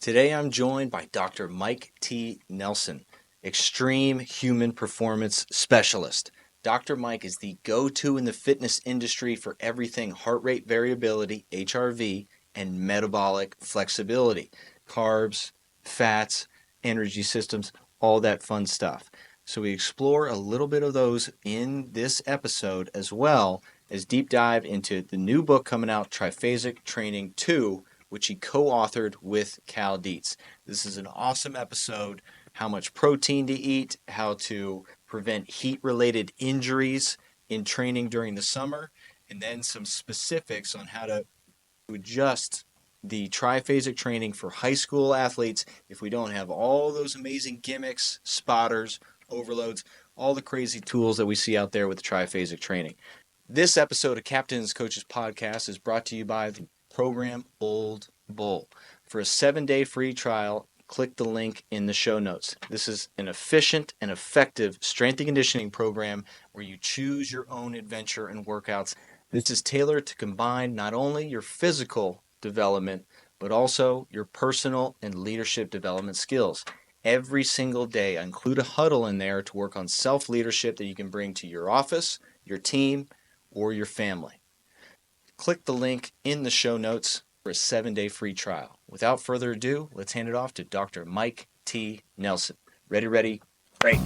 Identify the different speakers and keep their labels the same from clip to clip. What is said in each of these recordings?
Speaker 1: Today I'm joined by Dr. Mike T. Nelson, Extreme Human Performance Specialist. Dr. Mike is the go-to in the fitness industry for everything heart rate variability, HRV, and metabolic flexibility, carbs, fats, energy systems, all that fun stuff. So we explore a little bit of those in this episode, as well as deep dive into the new book coming out, Triphasic Training II, which he co-authored with Cal Dietz. This is an awesome episode. How much protein to eat, how to prevent heat-related injuries in training during the summer, and then some specifics on how to adjust the triphasic training for high school athletes if we don't have all those amazing gimmicks, spotters, overloads, all the crazy tools that we see out there with triphasic training. This episode of Captains Coaches Podcast is brought to you by the program Old Bull. For a 7-day free trial, click the link in the show notes. This is an efficient and effective strength and conditioning program where you choose your own adventure and workouts. This is tailored to combine not only your physical development, but also your personal and leadership development skills. Every single day, I include a huddle in there to work on self-leadership that you can bring to your office, your team, or your family. Click the link in the show notes for a 7-day free trial. Without further ado, let's hand it off to Dr. Mike T. Nelson. Ready, break.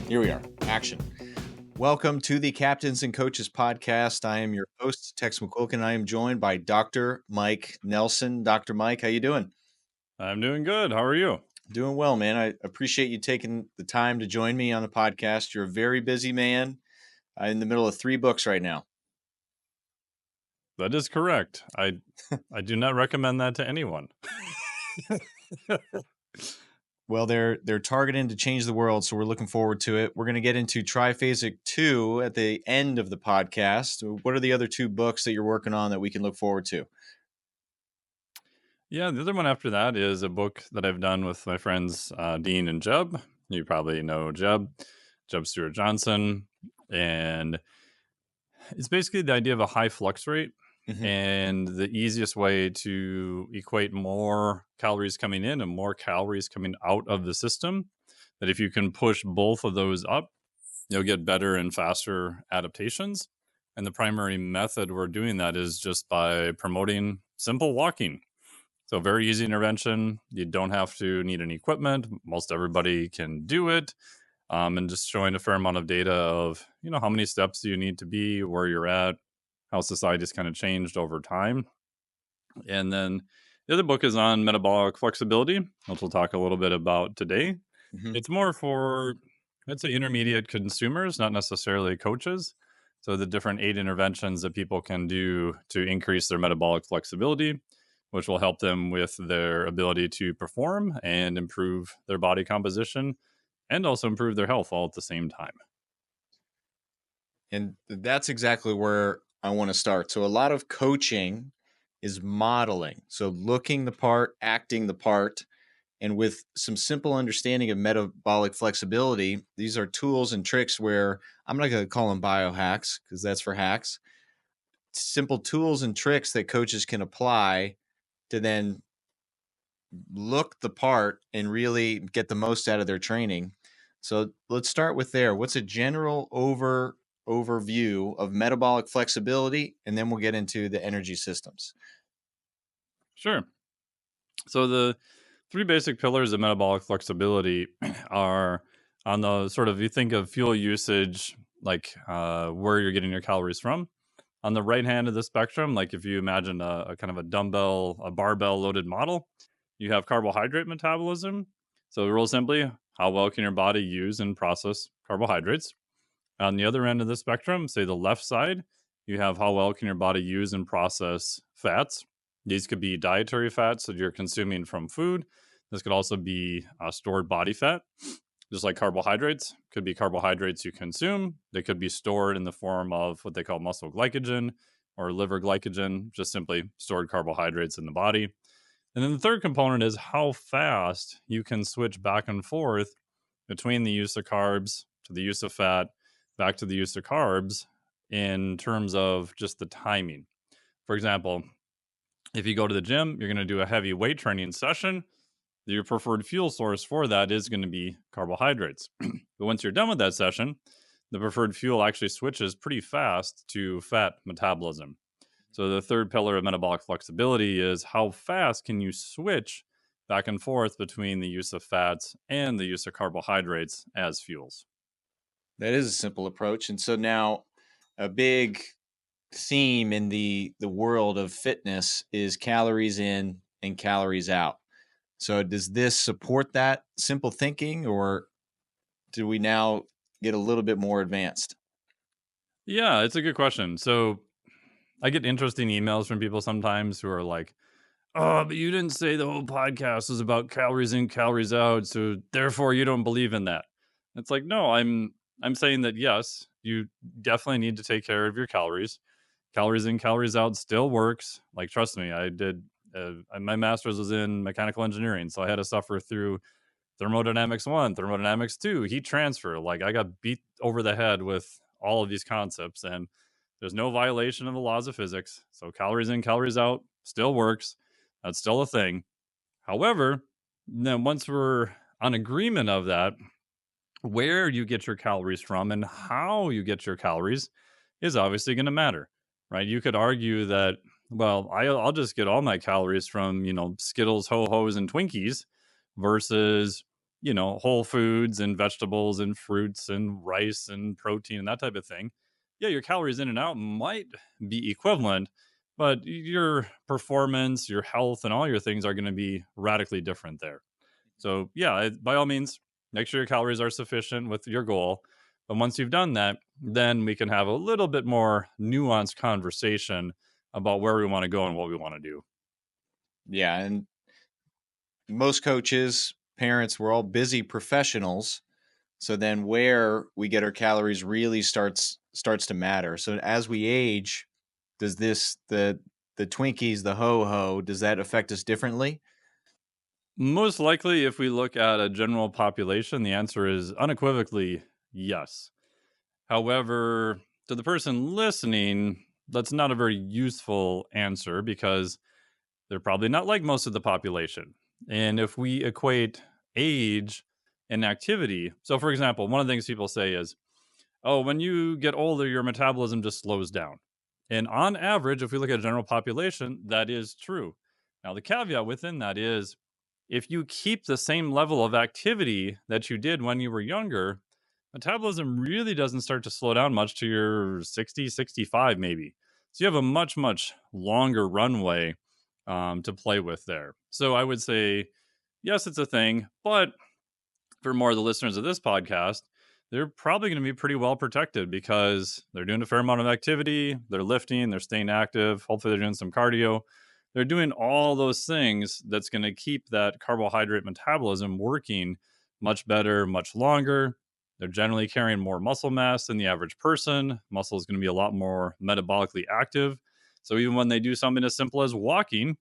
Speaker 1: Here we are. Action. Welcome to the Captains and Coaches Podcast. I am your host, Tex McQuilkin. I am joined by Dr. Mike Nelson. Dr. Mike, how you doing?
Speaker 2: I'm doing good. How are you?
Speaker 1: Doing well, man. I appreciate you taking the time to join me on the podcast. You're a very busy man in the middle of 3 books right now.
Speaker 2: That is correct. I do not recommend that to anyone.
Speaker 1: Well, they're targeting to change the world, so we're looking forward to it. We're going to get into Triphasic 2 at the end of the podcast. What are the other 2 books that you're working on that we can look forward to?
Speaker 2: Yeah, the other one after that is a book that I've done with my friends Dean and Jeb. You probably know Jeb Stewart Johnson. And it's basically the idea of a high flux rate. Mm-hmm. And the easiest way to equate more calories coming in and more calories coming out of the system, that if you can push both of those up, you'll get better and faster adaptations. And the primary method we're doing that is just by promoting simple walking. So very easy intervention. You don't have to need any equipment. Most everybody can do it. And just showing a fair amount of data of, how many steps do you need to be, where you're at, how society's kind of changed over time. And then the other book is on metabolic flexibility, which we'll talk a little bit about today. Mm-hmm. It's more for, I'd say, intermediate consumers, not necessarily coaches. So the different 8 interventions that people can do to increase their metabolic flexibility, which will help them with their ability to perform and improve their body composition and also improve their health all at the same time.
Speaker 1: And that's exactly where I want to start. So a lot of coaching is modeling. So looking the part, acting the part, and with some simple understanding of metabolic flexibility, these are tools and tricks where I'm not going to call them biohacks because that's for hacks. Simple tools and tricks that coaches can apply to then look the part and really get the most out of their training. So let's start with there. What's a general overview of metabolic flexibility, and then we'll get into the energy systems.
Speaker 2: Sure. So the 3 basic pillars of metabolic flexibility are on the sort of, you think of fuel usage, like where you're getting your calories from. On the right hand of the spectrum, like if you imagine a kind of a barbell loaded model, you have carbohydrate metabolism. So real simply, how well can your body use and process carbohydrates? On the other end of the spectrum, say the left side, you have how well can your body use and process fats. These could be dietary fats that you're consuming from food. This could also be stored body fat, just like carbohydrates. Could be carbohydrates you consume. They could be stored in the form of what they call muscle glycogen or liver glycogen, just simply stored carbohydrates in the body. And then the third component is how fast you can switch back and forth between the use of carbs to the use of fat back to the use of carbs in terms of just the timing. For example, if you go to the gym, you're going to do a heavy weight training session. Your preferred fuel source for that is going to be carbohydrates. But once you're done with that session, the preferred fuel actually switches pretty fast to fat metabolism. So the third pillar of metabolic flexibility is how fast can you switch back and forth between the use of fats and the use of carbohydrates as fuels.
Speaker 1: That is a simple approach. And so now a big theme in the world of fitness is calories in and calories out. So does this support that simple thinking, or do we now get a little bit more advanced?
Speaker 2: Yeah, it's a good question. So I get interesting emails from people sometimes who are like, "Oh, but you didn't say the whole podcast was about calories in, calories out, so therefore you don't believe in that." It's like, no, I'm saying that yes, you definitely need to take care of your calories. Calories in, calories out still works. Like, trust me, I did. My master's was in mechanical engineering, so I had to suffer through thermodynamics 1, thermodynamics 2, heat transfer. Like, I got beat over the head with all of these concepts, and there's no violation of the laws of physics. So calories in, calories out still works. That's still a thing. However, then once we're on agreement of that, where you get your calories from and how you get your calories is obviously going to matter, right? You could argue that, well, I'll just get all my calories from, Skittles, Ho Ho's, and Twinkies versus, whole foods and vegetables and fruits and rice and protein and that type of thing. Yeah, your calories in and out might be equivalent, but your performance, your health, and all your things are going to be radically different there. So, yeah, by all means, make sure your calories are sufficient with your goal. But once you've done that, then we can have a little bit more nuanced conversation about where we want to go and what we want to do.
Speaker 1: Yeah, and most coaches, parents, we're all busy professionals. So then where we get our calories really starts to matter. So as we age, does this the Twinkies, the ho ho, does that affect us differently?
Speaker 2: Most likely, if we look at a general population, the answer is unequivocally yes. However, to the person listening, that's not a very useful answer because they're probably not like most of the population. And if we equate age and activity, so for example, one of the things people say is, oh, when you get older, your metabolism just slows down. And on average, if we look at a general population, that is true. Now, the caveat within that is if you keep the same level of activity that you did when you were younger, metabolism really doesn't start to slow down much to your 60, 65, maybe. So you have a much, much longer runway to play with there. So I would say, yes, it's a thing, but for more of the listeners of this podcast, they're probably going to be pretty well protected because they're doing a fair amount of activity, they're lifting, they're staying active, hopefully they're doing some cardio. They're doing all those things that's going to keep that carbohydrate metabolism working much better, much longer. They're generally carrying more muscle mass than the average person. Muscle is going to be a lot more metabolically active. So even when they do something as simple as walking,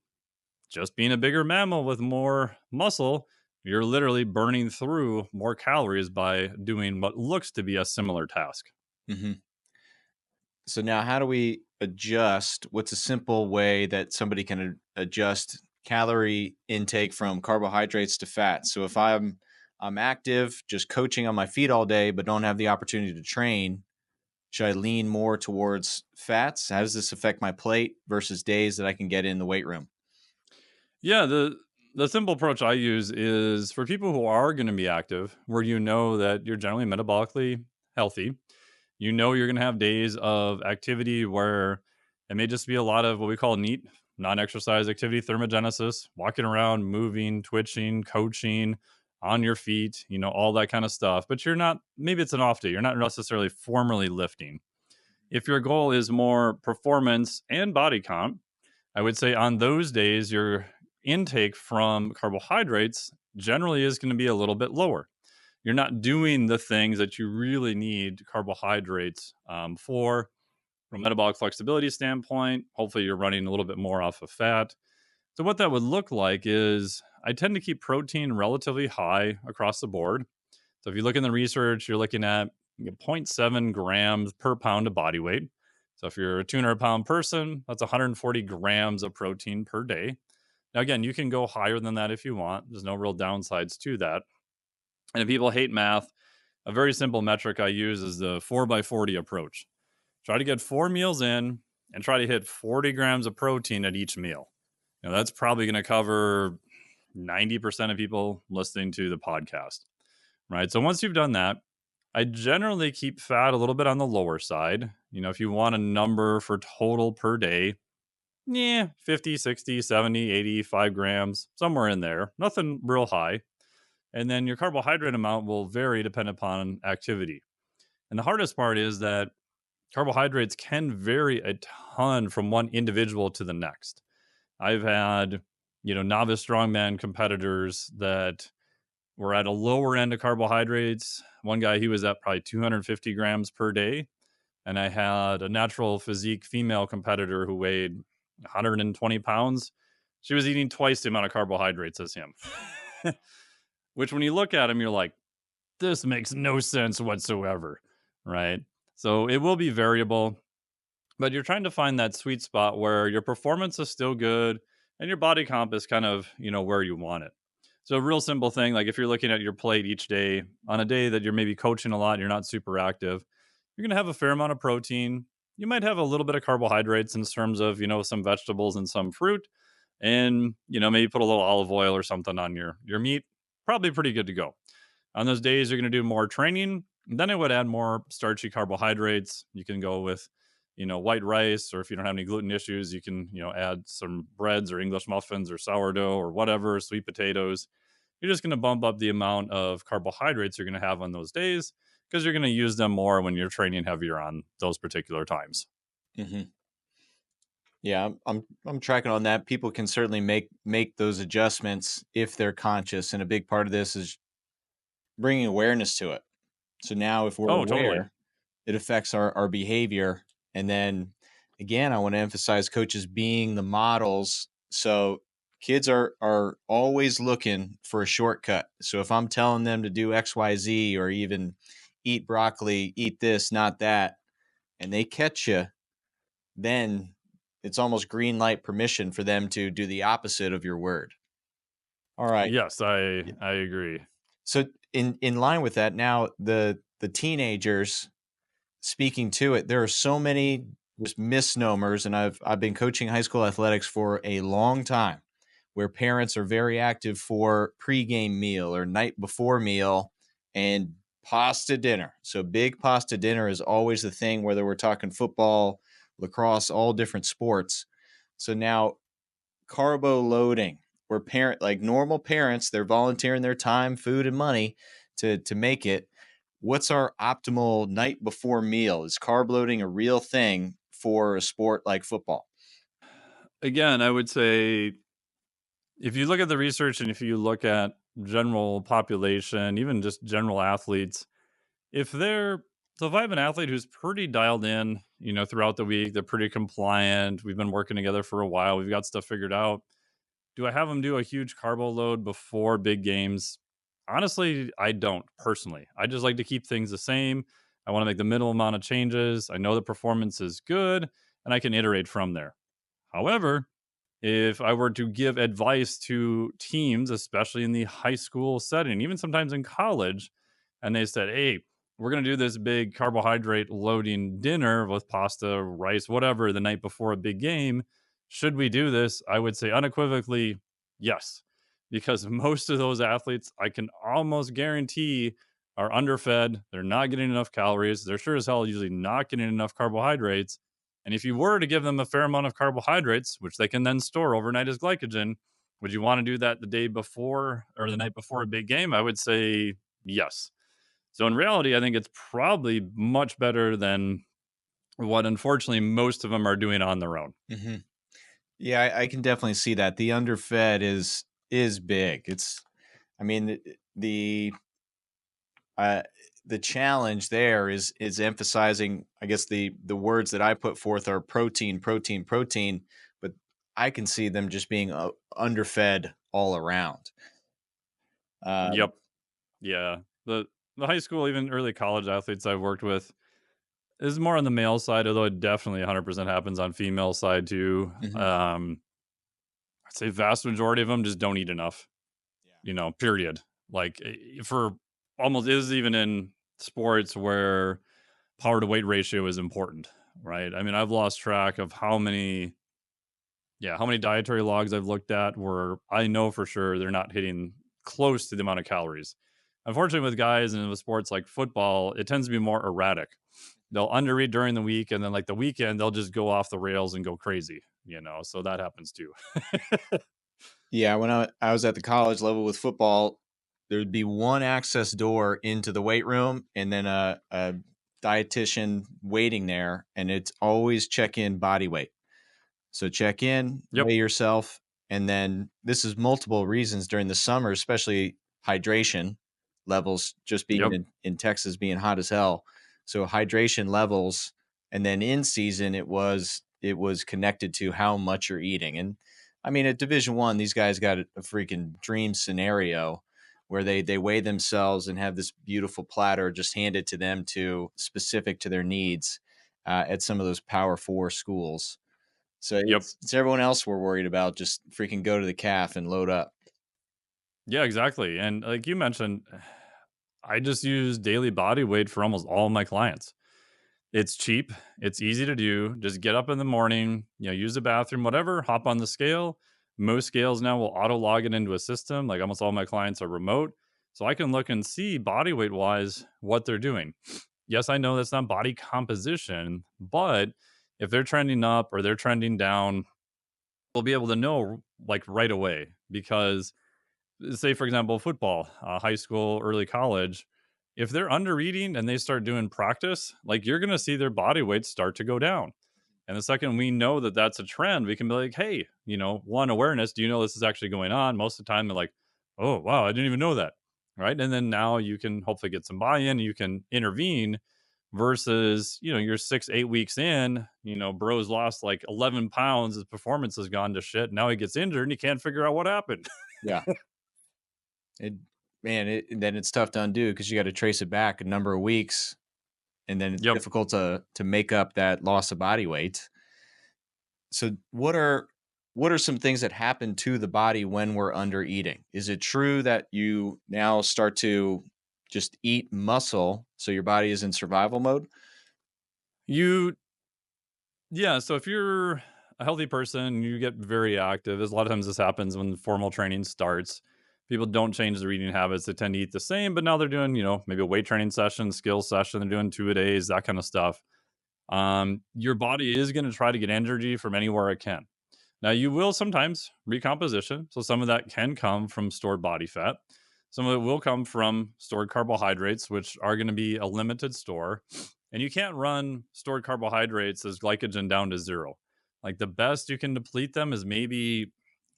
Speaker 2: just being a bigger mammal with more muscle, you're literally burning through more calories by doing what looks to be a similar task.
Speaker 1: Mm-hmm. So now how do we adjust? What's a simple way that somebody can adjust calorie intake from carbohydrates to fat? So if I'm active, just coaching on my feet all day, but don't have the opportunity to train, should I lean more towards fats? How does this affect my plate versus days that I can get in the weight room?
Speaker 2: Yeah, the simple approach I use is for people who are going to be active, where you know that you're generally metabolically healthy. You know you're going to have days of activity where it may just be a lot of what we call neat non-exercise activity, thermogenesis, walking around, moving, twitching, coaching on your feet, all that kind of stuff. But you're not, maybe it's an off day. You're not necessarily formally lifting. If your goal is more performance and body comp, I would say on those days, your intake from carbohydrates generally is going to be a little bit lower. You're not doing the things that you really need carbohydrates for. From a metabolic flexibility standpoint, hopefully you're running a little bit more off of fat. So what that would look like is I tend to keep protein relatively high across the board. So if you look in the research, you're looking at you get 0.7 grams per pound of body weight. So if you're a 200-pound person, that's 140 grams of protein per day. Now, again, you can go higher than that if you want. There's no real downsides to that. And if people hate math, a very simple metric I use is the 4x40 approach. Try to get 4 meals in and try to hit 40 grams of protein at each meal. That's probably going to cover 90% of people listening to the podcast, right? So once you've done that, I generally keep fat a little bit on the lower side. If you want a number for total per day, 50, 60, 70, 80, 5 grams, somewhere in there. Nothing real high. And then your carbohydrate amount will vary depending upon activity. And the hardest part is that carbohydrates can vary a ton from one individual to the next. I've had, novice strongman competitors that were at a lower end of carbohydrates. One guy, he was at probably 250 grams per day. And I had a natural physique female competitor who weighed 120 pounds. She was eating twice the amount of carbohydrates as him. Which, when you look at him, you're like, this makes no sense whatsoever, right? So it will be variable, but you're trying to find that sweet spot where your performance is still good and your body comp is kind of, where you want it. So a real simple thing, like if you're looking at your plate each day, on a day that you're maybe coaching a lot, you're not super active, you're going to have a fair amount of protein. You might have a little bit of carbohydrates in terms of, some vegetables and some fruit, and, maybe put a little olive oil or something on your meat. Probably pretty good to go. On those days you're going to do more training, then I would add more starchy carbohydrates. You can go with, white rice, or if you don't have any gluten issues, you can, add some breads or English muffins or sourdough or whatever, sweet potatoes. You're just going to bump up the amount of carbohydrates you're going to have on those days because you're going to use them more when you're training heavier on those particular times.
Speaker 1: Mm-hmm. Yeah, I'm tracking on that. People can certainly make those adjustments if they're conscious, and a big part of this is bringing awareness to it. So now, if we're
Speaker 2: Oh, totally.
Speaker 1: aware, it affects our behavior. And then again, I want to emphasize coaches being the models. So kids are always looking for a shortcut. So if I'm telling them to do XYZ, or even eat broccoli, eat this, not that, and they catch you, then it's almost green light permission for them to do the opposite of your word. All right.
Speaker 2: Yes, I agree.
Speaker 1: So in line with that, now the teenagers, speaking to it, there are so many just misnomers, and I've been coaching high school athletics for a long time, where parents are very active for pregame meal or night before meal and pasta dinner. So big pasta dinner is always the thing, whether we're talking football, lacrosse, all different sports. So now carbo loading, where like normal parents, they're volunteering their time, food, and money to make it. What's our optimal night before meal? Is carb loading a real thing for a sport like football?
Speaker 2: Again, I would say if you look at the research and if you look at general population, even just general athletes, if they're so if I have an athlete who's pretty dialed in, throughout the week, they're pretty compliant, we've been working together for a while, we've got stuff figured out. Do I have them do a huge carbo load before big games? Honestly, I don't personally. I just like to keep things the same. I want to make the minimal amount of changes. I know the performance is good and I can iterate from there. However, if I were to give advice to teams, especially in the high school setting, even sometimes in college, and they said, hey, we're going to do this big carbohydrate loading dinner with pasta, rice, whatever, the night before a big game. Should we do this? I would say unequivocally, yes. Because most of those athletes, I can almost guarantee, are underfed. They're not getting enough calories. They're sure as hell usually not getting enough carbohydrates. And if you were to give them a fair amount of carbohydrates, which they can then store overnight as glycogen, would you want to do that the day before or the night before a big game? I would say yes. So in reality, I think it's probably much better than what unfortunately most of them are doing on their own.
Speaker 1: Mm-hmm. Yeah, I can definitely see that. The underfed is big. It's, I mean, uh, the challenge there is emphasizing, I guess the words that I put forth are protein, protein, protein, but I can see them just being underfed all around. Um,
Speaker 2: Yep. Yeah. the high school, even early college athletes I've worked with is more on the male side, although it definitely 100% happens on female side too.
Speaker 1: Hmm.
Speaker 2: I'd say vast majority of them just don't eat enough,
Speaker 1: Yeah.
Speaker 2: period. Like for almost is even in sports where power to weight ratio is important, right? I mean, I've lost track of how many dietary logs I've looked at where I know for sure they're not hitting close to the amount of calories. Unfortunately, with guys and with sports like football, it tends to be more erratic. They'll undereat during the week, and then like the weekend, they'll just go off the rails and go crazy, So that happens too.
Speaker 1: Yeah, when I was at the college level with football, there'd be one access door into the weight room and then a dietitian waiting there, and it's always check in body weight. So check in,
Speaker 2: Yep.
Speaker 1: weigh yourself, and then this is multiple reasons during the summer, especially hydration levels, just being
Speaker 2: Yep.
Speaker 1: in Texas being hot as hell. So hydration levels, and then in season it was connected to how much you're eating. And I mean at Division 1, these guys got a freaking dream scenario where they weigh themselves and have this beautiful platter just handed to them to specific to their needs at some of those Power 4 schools. So
Speaker 2: Yep.
Speaker 1: it's everyone else we're worried about. Just freaking go to the calf and load up.
Speaker 2: Yeah, exactly. And like you mentioned, I just use daily body weight for almost all my clients. It's cheap, it's easy to do. Just get up in the morning, use the bathroom, whatever, hop on the scale. Most scales now will auto log it into a system. Like almost all my clients are remote. So I can look and see body weight wise what they're doing. Yes, I know that's not body composition, but if they're trending up or they're trending down, we'll be able to know like right away because say for example football, high school, early college, if they're under eating and they start doing practice, like you're going to see their body weight start to go down. And the second we know that that's a trend, we can be like, hey, one, awareness, do you know this is actually going on? Most of the time they're like, oh wow, I didn't even know that, right? And then now you can hopefully get some buy-in, you can intervene versus you're 6 8 weeks in, bro's lost like 11 pounds, his performance has gone to shit, now he gets injured and he can't figure out what happened.
Speaker 1: Yeah. It man, then it's tough to undo because you got to trace it back a number of weeks, and then it's
Speaker 2: Yep.
Speaker 1: difficult to make up that loss of body weight. So what are some things that happen to the body when we're under eating? Is it true that you now start to just eat muscle so your body is in survival mode?
Speaker 2: You Yeah, so if you're a healthy person, you get very active. There's a lot of times this happens when formal training starts. People don't change their eating habits. They tend to eat the same, but now they're doing, maybe a weight training session, skill session. They're doing 2 a days, that kind of stuff. Your body is going to try to get energy from anywhere it can. Now, you will sometimes recomposition. So some of that can come from stored body fat. Some of it will come from stored carbohydrates, which are going to be a limited store. And you can't run stored carbohydrates as glycogen down to zero. Like the best you can deplete them is maybe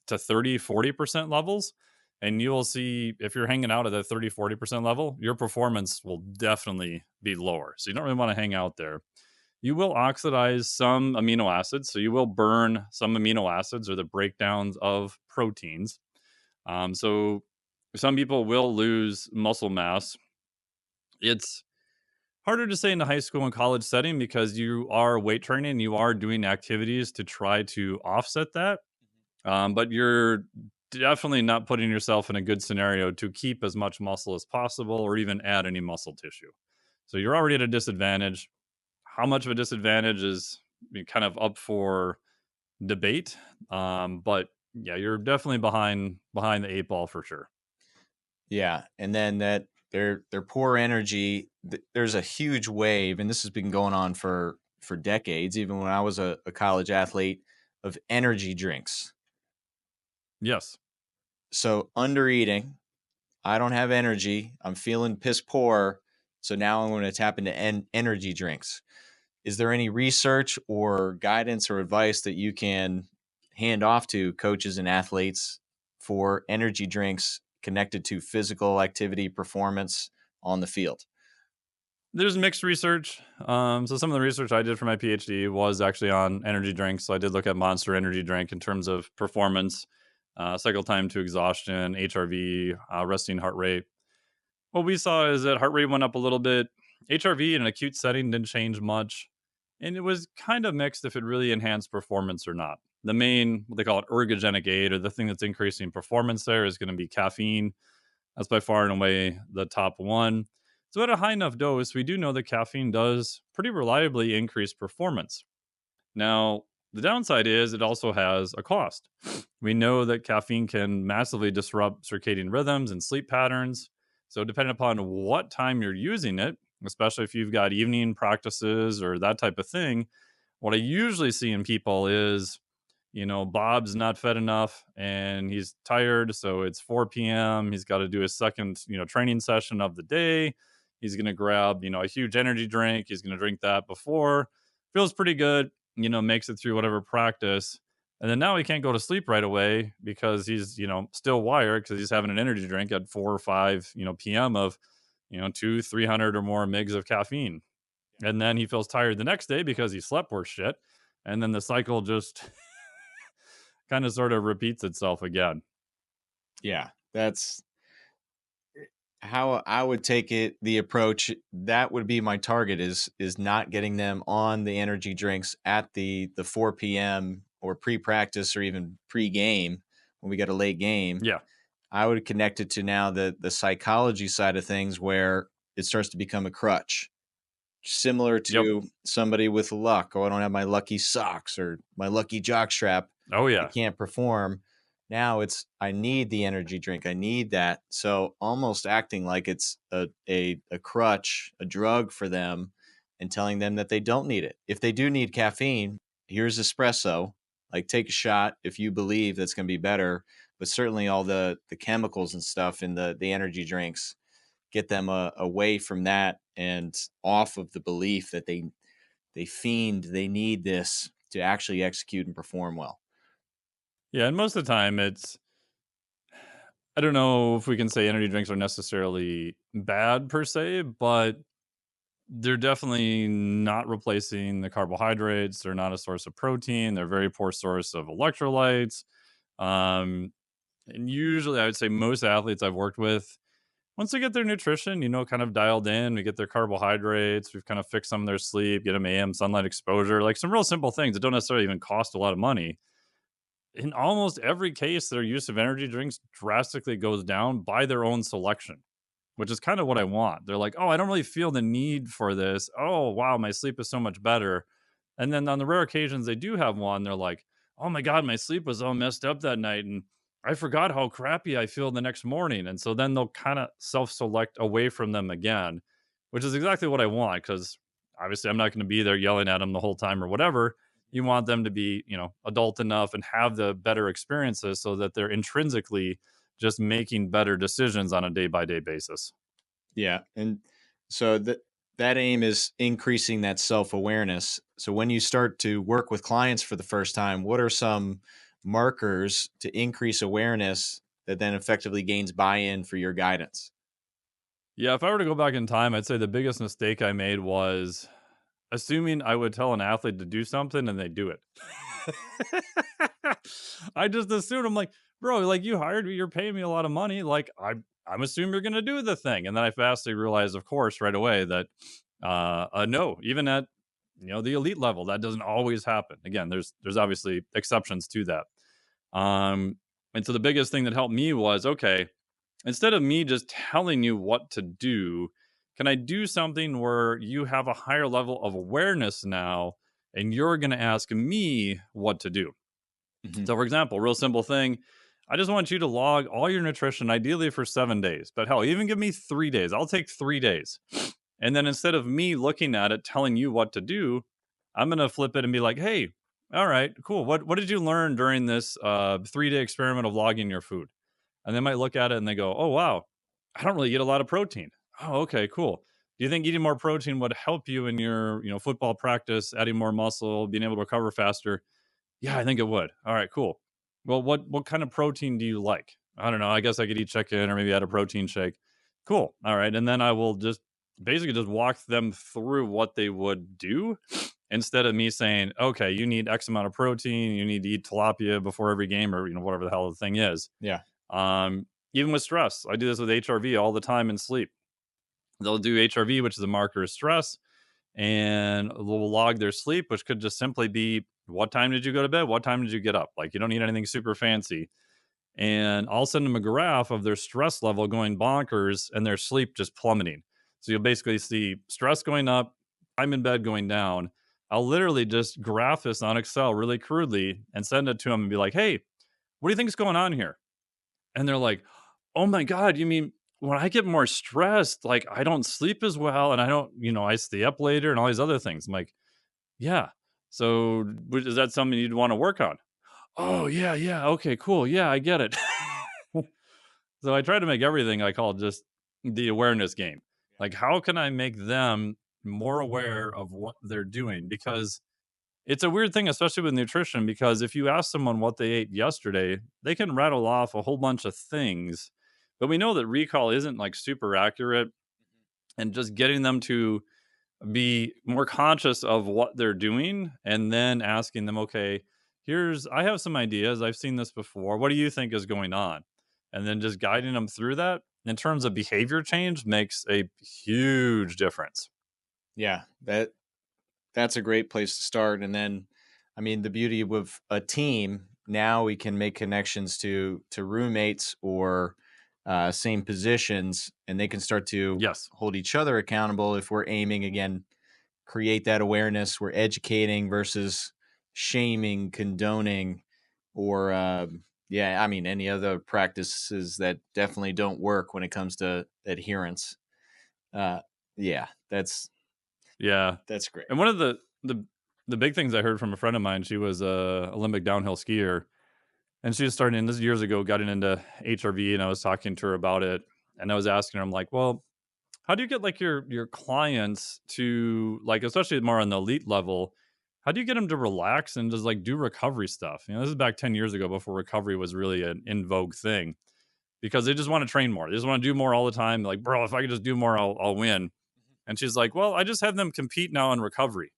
Speaker 2: to 30-40% levels. And you will see if you're hanging out at that 30-40% level, your performance will definitely be lower. So you don't really want to hang out there. You will oxidize some amino acids. So you will burn some amino acids or the breakdowns of proteins. So some people will lose muscle mass. It's harder to say in the high school and college setting because you are weight training, you are doing activities to try to offset that. But you're definitely not putting yourself in a good scenario to keep as much muscle as possible or even add any muscle tissue. So you're already at a disadvantage. How much of a disadvantage is kind of up for debate. But yeah, you're definitely behind the eight ball for sure.
Speaker 1: Yeah, and then that their poor energy. There's a huge wave, and this has been going on for decades. Even when I was a college athlete, of energy drinks.
Speaker 2: Yes.
Speaker 1: So under eating, I don't have energy. I'm feeling piss poor. So now I'm going to tap into energy drinks. Is there any research or guidance or advice that you can hand off to coaches and athletes for energy drinks connected to physical activity performance on the field?
Speaker 2: There's mixed research. So some of the research I did for my PhD was actually on energy drinks. So I did look at Monster Energy drink in terms of performance, cycle time to exhaustion, HRV, resting heart rate. What we saw is that heart rate went up a little bit. HRV in an acute setting didn't change much. And it was kind of mixed if it really enhanced performance or not. The main, what they call it, ergogenic aid, or the thing that's increasing performance there, is going to be caffeine. That's by far and away the top one. So at a high enough dose, we do know that caffeine does pretty reliably increase performance. Now, the downside is it also has a cost. We know that caffeine can massively disrupt circadian rhythms and sleep patterns. So, depending upon what time you're using it, especially if you've got evening practices or that type of thing, what I usually see in people is, Bob's not fed enough and he's tired. So it's 4 p.m. He's got to do his second, training session of the day. He's going to grab, a huge energy drink. He's going to drink that before. Feels pretty good, makes it through whatever practice. And then now he can't go to sleep right away because he's, still wired because he's having an energy drink at 4 or 5, p.m. of, 300 or more mgs of caffeine. And then he feels tired the next day because he slept worse shit. And then the cycle just kind of sort of repeats itself again.
Speaker 1: Yeah, that's how I would take it. The approach that would be my target is not getting them on the energy drinks at the 4 p.m. or pre-practice or even pre-game when we got a late game.
Speaker 2: Yeah.
Speaker 1: I would connect it to now the psychology side of things where it starts to become a crutch. Similar
Speaker 2: Yep.
Speaker 1: to somebody with luck. Oh, I don't have my lucky socks or my lucky jock strap.
Speaker 2: Oh,
Speaker 1: I
Speaker 2: yeah.
Speaker 1: can't perform. Now it's I need the energy drink. I need that. So almost acting like it's a crutch, a drug for them, and telling them that they don't need it. If they do need caffeine, here's espresso. Like take a shot if you believe that's going to be better. But certainly all the chemicals and stuff in the energy drinks get them away from that and off of the belief that they need this to actually execute and perform well.
Speaker 2: Yeah. And most of the time, I don't know if we can say energy drinks are necessarily bad per se, but they're definitely not replacing the carbohydrates. They're not a source of protein. They're a very poor source of electrolytes. Um, and usually, I would say most athletes I've worked with, once they get their nutrition, kind of dialed in, we get their carbohydrates, we've kind of fixed some of their sleep, get them AM sunlight exposure, like some real simple things that don't necessarily even cost a lot of money. In almost every case, their use of energy drinks drastically goes down by their own selection, which is kind of what I want. They're like, oh, I don't really feel the need for this. Oh, wow, my sleep is so much better. And then on the rare occasions they do have one, they're like, oh my God, my sleep was all messed up that night. And I forgot how crappy I feel the next morning. And so then they'll kind of self select away from them again, which is exactly what I want. Cause obviously I'm not going to be there yelling at them the whole time or whatever. You want them to be, adult enough and have the better experiences so that they're intrinsically just making better decisions on a day by day basis.
Speaker 1: Yeah, and so that aim is increasing that self-awareness. So when you start to work with clients for the first time, what are some markers to increase awareness that then effectively gains buy-in for your guidance?
Speaker 2: Yeah, if I were to go back in time, I'd say the biggest mistake I made was assuming I would tell an athlete to do something and they do it. I just assumed I'm like, bro, like you hired me, you're paying me a lot of money. Like I'm assuming you're gonna do the thing. And then I fastly realized, of course, right away that no, even at the elite level, that doesn't always happen. Again, there's obviously exceptions to that. Um, and so the biggest thing that helped me was okay, instead of me just telling you what to do, can I do something where you have a higher level of awareness now and you're going to ask me what to do?
Speaker 1: Mhm.
Speaker 2: So, for example, real simple thing. I just want you to log all your nutrition, ideally for 7 days. But hell, even give me 3 days. I'll take 3 days. And then instead of me looking at it, telling you what to do, I'm going to flip it and be like, hey, all right, cool. What did you learn during this 3 day experiment of logging your food? And they might look at it and they go, oh, wow, I don't really get a lot of protein. Oh, okay, cool. Do you think eating more protein would help you in your, football practice, adding more muscle, being able to recover faster? Yeah, I think it would. All right, cool. Well, what kind of protein do you like? I don't know. I guess I could eat chicken or maybe add a protein shake. Cool. All right. And then I will just basically just walk them through what they would do instead of me saying, okay, you need X amount of protein, you need to eat tilapia before every game or whatever the hell the thing is.
Speaker 1: Yeah.
Speaker 2: Even with stress, I do this with HRV all the time in sleep. They'll do HRV, which is a marker of stress, and they'll log their sleep, which could just simply be what time did you go to bed? What time did you get up? Like, you don't need anything super fancy. And I'll send them a graph of their stress level going bonkers and their sleep just plummeting. So you'll basically see stress going up, time in bed going down. I'll literally just graph this on Excel really crudely and send it to them and be like, hey, what do you think is going on here? And they're like, "Oh my god, you mean when I get more stressed, like, I don't sleep as well and I don't, I stay up later and all these other things." I'm like, "Yeah. So, is that something you'd wanna work on?" "Oh, yeah, yeah, okay, cool, yeah, I get it." So I try to make everything I call just the awareness game. Like, how can I make them more aware of what they're doing? Because it's a weird thing, especially with nutrition, because if you ask someone what they ate yesterday, they can rattle off a whole bunch of things. But we know that recall isn't like super accurate, and just getting them to be more conscious of what they're doing and then asking them, okay, I have some ideas. I've seen this before. What do you think is going on? And then just guiding them through that in terms of behavior change makes a huge difference.
Speaker 1: Yeah, that's a great place to start. And then, I mean, the beauty of a team, now we can make connections to roommates or same positions, and they can start to
Speaker 2: Yes.
Speaker 1: hold each other accountable if we're aiming again, create that awareness. We're educating versus shaming, condoning, or yeah, I mean, any other practices that definitely don't work when it comes to adherence. Uh, yeah,
Speaker 2: Yeah.
Speaker 1: that's great.
Speaker 2: And one of the big things I heard from a friend of mine, she was a Olympic downhill skier, and she was starting this years ago, gotten into HRV, and I was talking to her about it, and I was asking her, I'm like, well, how do you get like your clients to like, especially more on the elite level, how do you get them to relax and just like do recovery stuff? This is back 10 years ago before recovery was really an in vogue thing because they just want to train more. They just want to do more all the time. Like, bro, if I could just do more, I'll win. And she's like, well, I just have them compete now in recovery.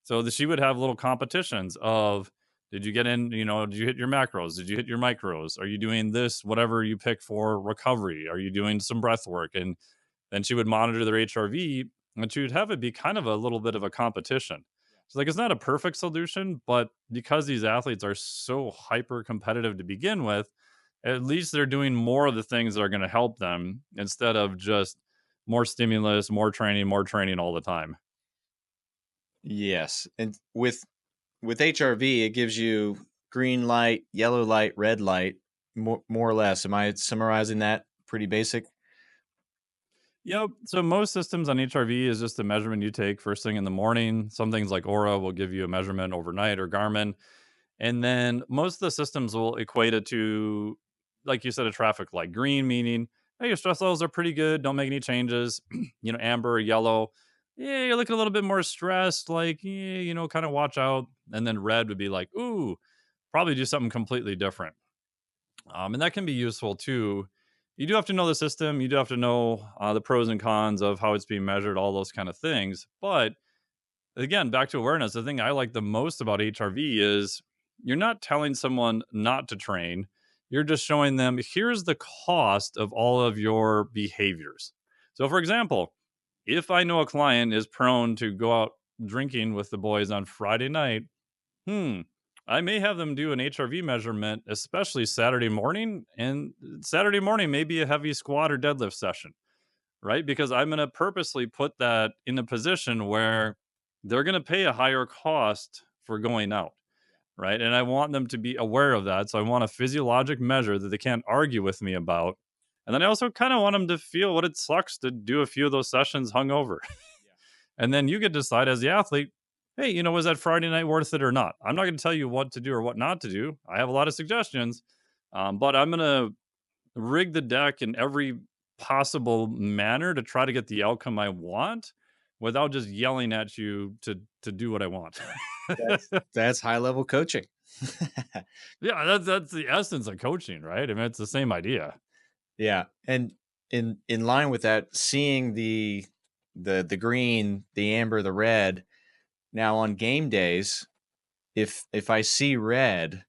Speaker 2: So she would have little competitions of, did you get in, did you hit your macros? Did you hit your micros? Are you doing this, whatever you pick for recovery? Are you doing some breath work? And then she would monitor their HRV and she would have it be kind of a little bit of a competition. So like it's not a perfect solution, but because these athletes are so hyper competitive to begin with, at least they're doing more of the things that are going to help them instead of just more stimulus, more training all the time.
Speaker 1: Yes, and with HRV, it gives you green light, yellow light, red light, more or less. Am I summarizing that pretty basic?
Speaker 2: Yep. So most systems on HRV is just a measurement you take first thing in the morning. Some things like Aura will give you a measurement overnight or Garmin. And then most of the systems will equate it to, like you said, a traffic light. Green meaning, hey, your stress levels are pretty good. Don't make any changes. Amber or yellow. Yeah, you're looking a little bit more stressed. Like, yeah, kind of watch out. And then red would be like, ooh, probably do something completely different. And that can be useful too. You do have to know the system. You do have to know the pros and cons of how it's being measured, all those kind of things. But again, back to awareness, the thing I like the most about HRV is you're not telling someone not to train. You're just showing them here's the cost of all of your behaviors. So, for example, if I know a client is prone to go out drinking with the boys on Friday night, hmm, I may have them do an HRV measurement, especially Saturday morning. And Saturday morning may be a heavy squat or deadlift session, right? Because I'm going to purposely put that in a position where they're going to pay a higher cost for going out, right? And I want them to be aware of that. So I want a physiologic measure that they can't argue with me about. And then I also kind of want them to feel what it sucks to do a few of those sessions hungover. And then you get to decide as the athlete, hey, was that Friday night worth it or not? I'm not going to tell you what to do or what not to do. I have a lot of suggestions, but I'm going to rig the deck in every possible manner to try to get the outcome I want without just yelling at you to do what I want.
Speaker 1: That's high level coaching.
Speaker 2: Yeah, that's the essence of coaching, right? I mean, it's the same idea.
Speaker 1: Yeah, and in line with that, seeing the green, the amber, the red. Now on game days, if I see red,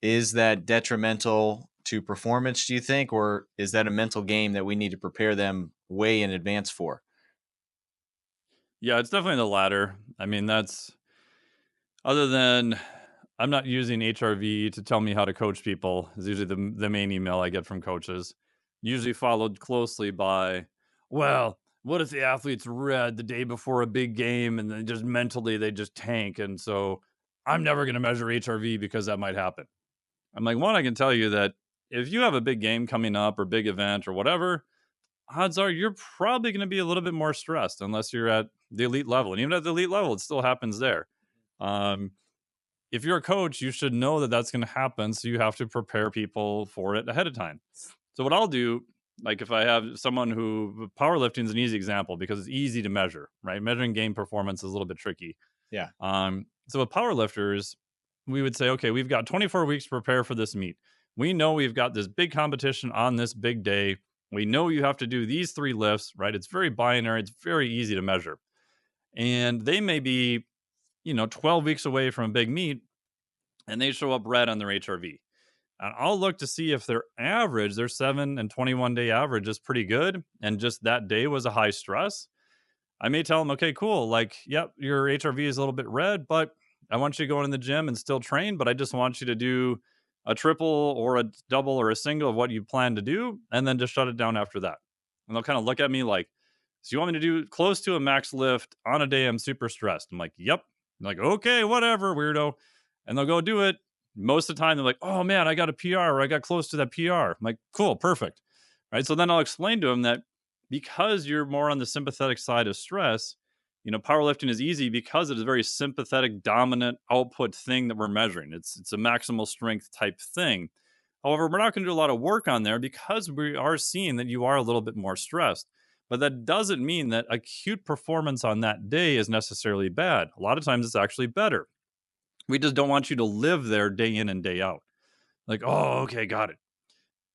Speaker 1: is that detrimental to performance, do you think, or is that a mental game that we need to prepare them way in advance for?
Speaker 2: Yeah, it's definitely the latter. I mean, that's other than I'm not using HRV to tell me how to coach people. Is usually the main email I get from coaches. Usually followed closely by, well, what if the athlete's red the day before a big game and then just mentally they just tank, and so I'm never going to measure HRV because that might happen. I'm like, one, I can tell you that if you have a big game coming up or big event or whatever, odds are you're probably going to be a little bit more stressed unless you're at the elite level. And even at the elite level, it still happens there. Um, if you're a coach, you should know that that's going to happen. So you have to prepare people for it ahead of time. So what I'll do, like if I have someone who powerlifting is an easy example because it's easy to measure, right? Measuring game performance is a little bit tricky.
Speaker 1: Yeah.
Speaker 2: So with powerlifters, we would say, okay, we've got 24 weeks to prepare for this meet. We know we've got this big competition on this big day. We know you have to do these 3 lifts, right? It's very binary. It's very easy to measure. And they may be, 12 weeks away from a big meet and they show up red on their HRV. And I'll look to see if their average, their 7 and 21 day average is pretty good. And just that day was a high stress. I may tell them, okay, cool. Like, yep, your HRV is a little bit red, but I want you to go in the gym and still train, but I just want you to do a triple or a double or a single of what you plan to do, and then just shut it down after that. And they'll kind of look at me like, so you want me to do close to a max lift on a day I'm super stressed? I'm like, yep. I'm like, okay, whatever, weirdo. And they'll go do it. Most of the time, they're like, oh man, I got a PR or I got close to that PR. I'm like, cool, perfect. Right. So then I'll explain to them that because you're more on the sympathetic side of stress, powerlifting is easy because it is a very sympathetic dominant output thing that we're measuring. It's a maximal strength type thing. However, we're not going to do a lot of work on there because we are seeing that you are a little bit more stressed. But that doesn't mean that acute performance on that day is necessarily bad. A lot of times it's actually better. We just don't want you to live there day in and day out. Like, oh, okay, got it.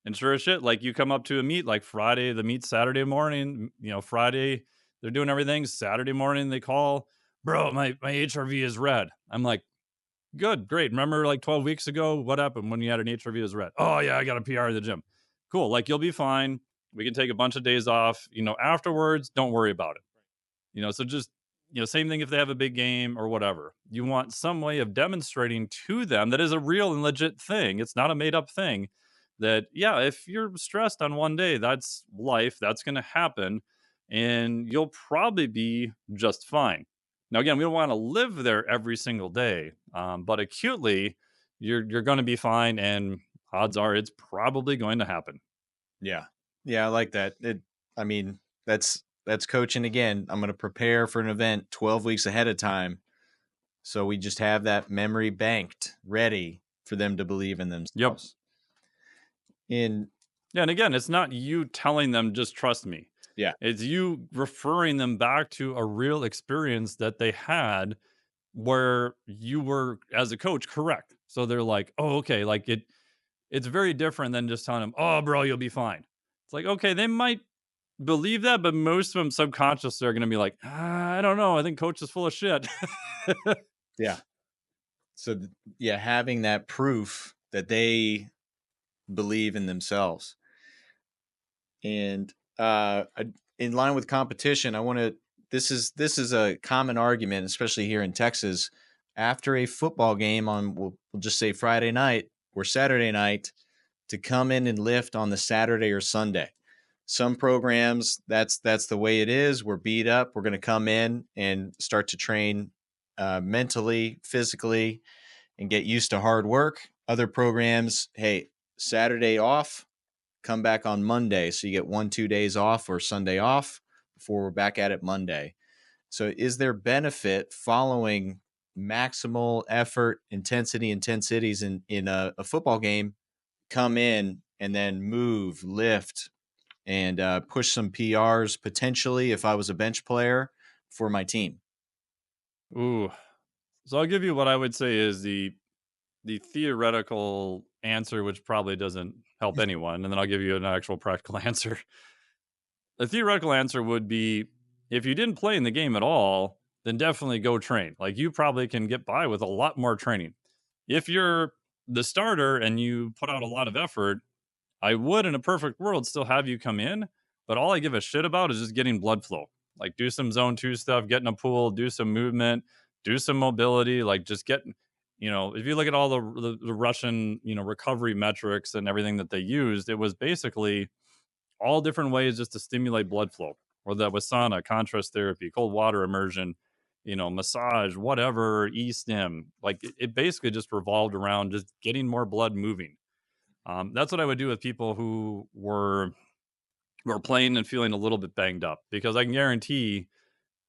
Speaker 2: And sure as shit, like you come up to a meet like Friday, the meet Saturday morning, Friday, they're doing everything. Saturday morning, they call, bro, my HRV is red. I'm like, good, great. Remember like 12 weeks ago, what happened when you had an HRV is red? Oh, yeah, I got a PR in the gym. Cool. Like you'll be fine. We can take a bunch of days off, afterwards. Don't worry about it. So just, same thing if they have a big game or whatever. You want some way of demonstrating to them that is a real and legit thing. It's not a made up thing that, yeah, if you're stressed on one day, that's life. That's going to happen. And you'll probably be just fine. Now, again, we don't want to live there every single day, but acutely, you're going to be fine. And odds are it's probably going to happen.
Speaker 1: Yeah. Yeah, I like that. I mean, that's coaching again. I'm going to prepare for an event 12 weeks ahead of time. So we just have that memory banked, ready for them to believe in
Speaker 2: Yep.
Speaker 1: themselves. In
Speaker 2: Yeah, and again, it's not you telling them just trust me.
Speaker 1: Yeah.
Speaker 2: It's you referring them back to a real experience that they had where you were as a coach correct. So they're like, "Oh, okay." Like it's very different than just telling them, "Oh, bro, you'll be fine." It's like, okay, they might believe that, but most of them subconsciously are going to be like, I don't know. I think coach is full of shit."
Speaker 1: Yeah. So yeah, having that proof that they believe in themselves. And in line with competition, I want to this is a common argument, especially here in Texas, after a football game on we'll just say Friday night or Saturday night, to come in and lift on the Saturday or Sunday. Some programs, that's the way it is. We're beat up. We're going to come in and start to train mentally, physically, and get used to hard work. Other programs, hey, Saturday off, come back on Monday. So you get 1-2 days off or Sunday off before we're back at it Monday. So is there benefit following maximal effort, intensities in a football game, come in and then move, lift, and push some PRs potentially if I was a bench player for my team?
Speaker 2: Ooh. So I'll give you what I would say is the theoretical answer, which probably doesn't help anyone, and then I'll give you an actual practical answer. The theoretical answer would be if you didn't play in the game at all, then definitely go train. Like you probably can get by with a lot more training. If you're the starter and you put out a lot of effort, I would in a perfect world still have you come in, but all I give a shit about is just getting blood flow. Like do some zone 2 stuff, get in a pool, do some movement, do some mobility, like just get, if you look at all the Russian, recovery metrics and everything that they used, it was basically all different ways just to stimulate blood flow, whether that was sauna, contrast therapy, cold water immersion, massage, whatever, e-stim. Like it basically just revolved around just getting more blood moving. That's what I would do with people who were playing and feeling a little bit banged up, because I can guarantee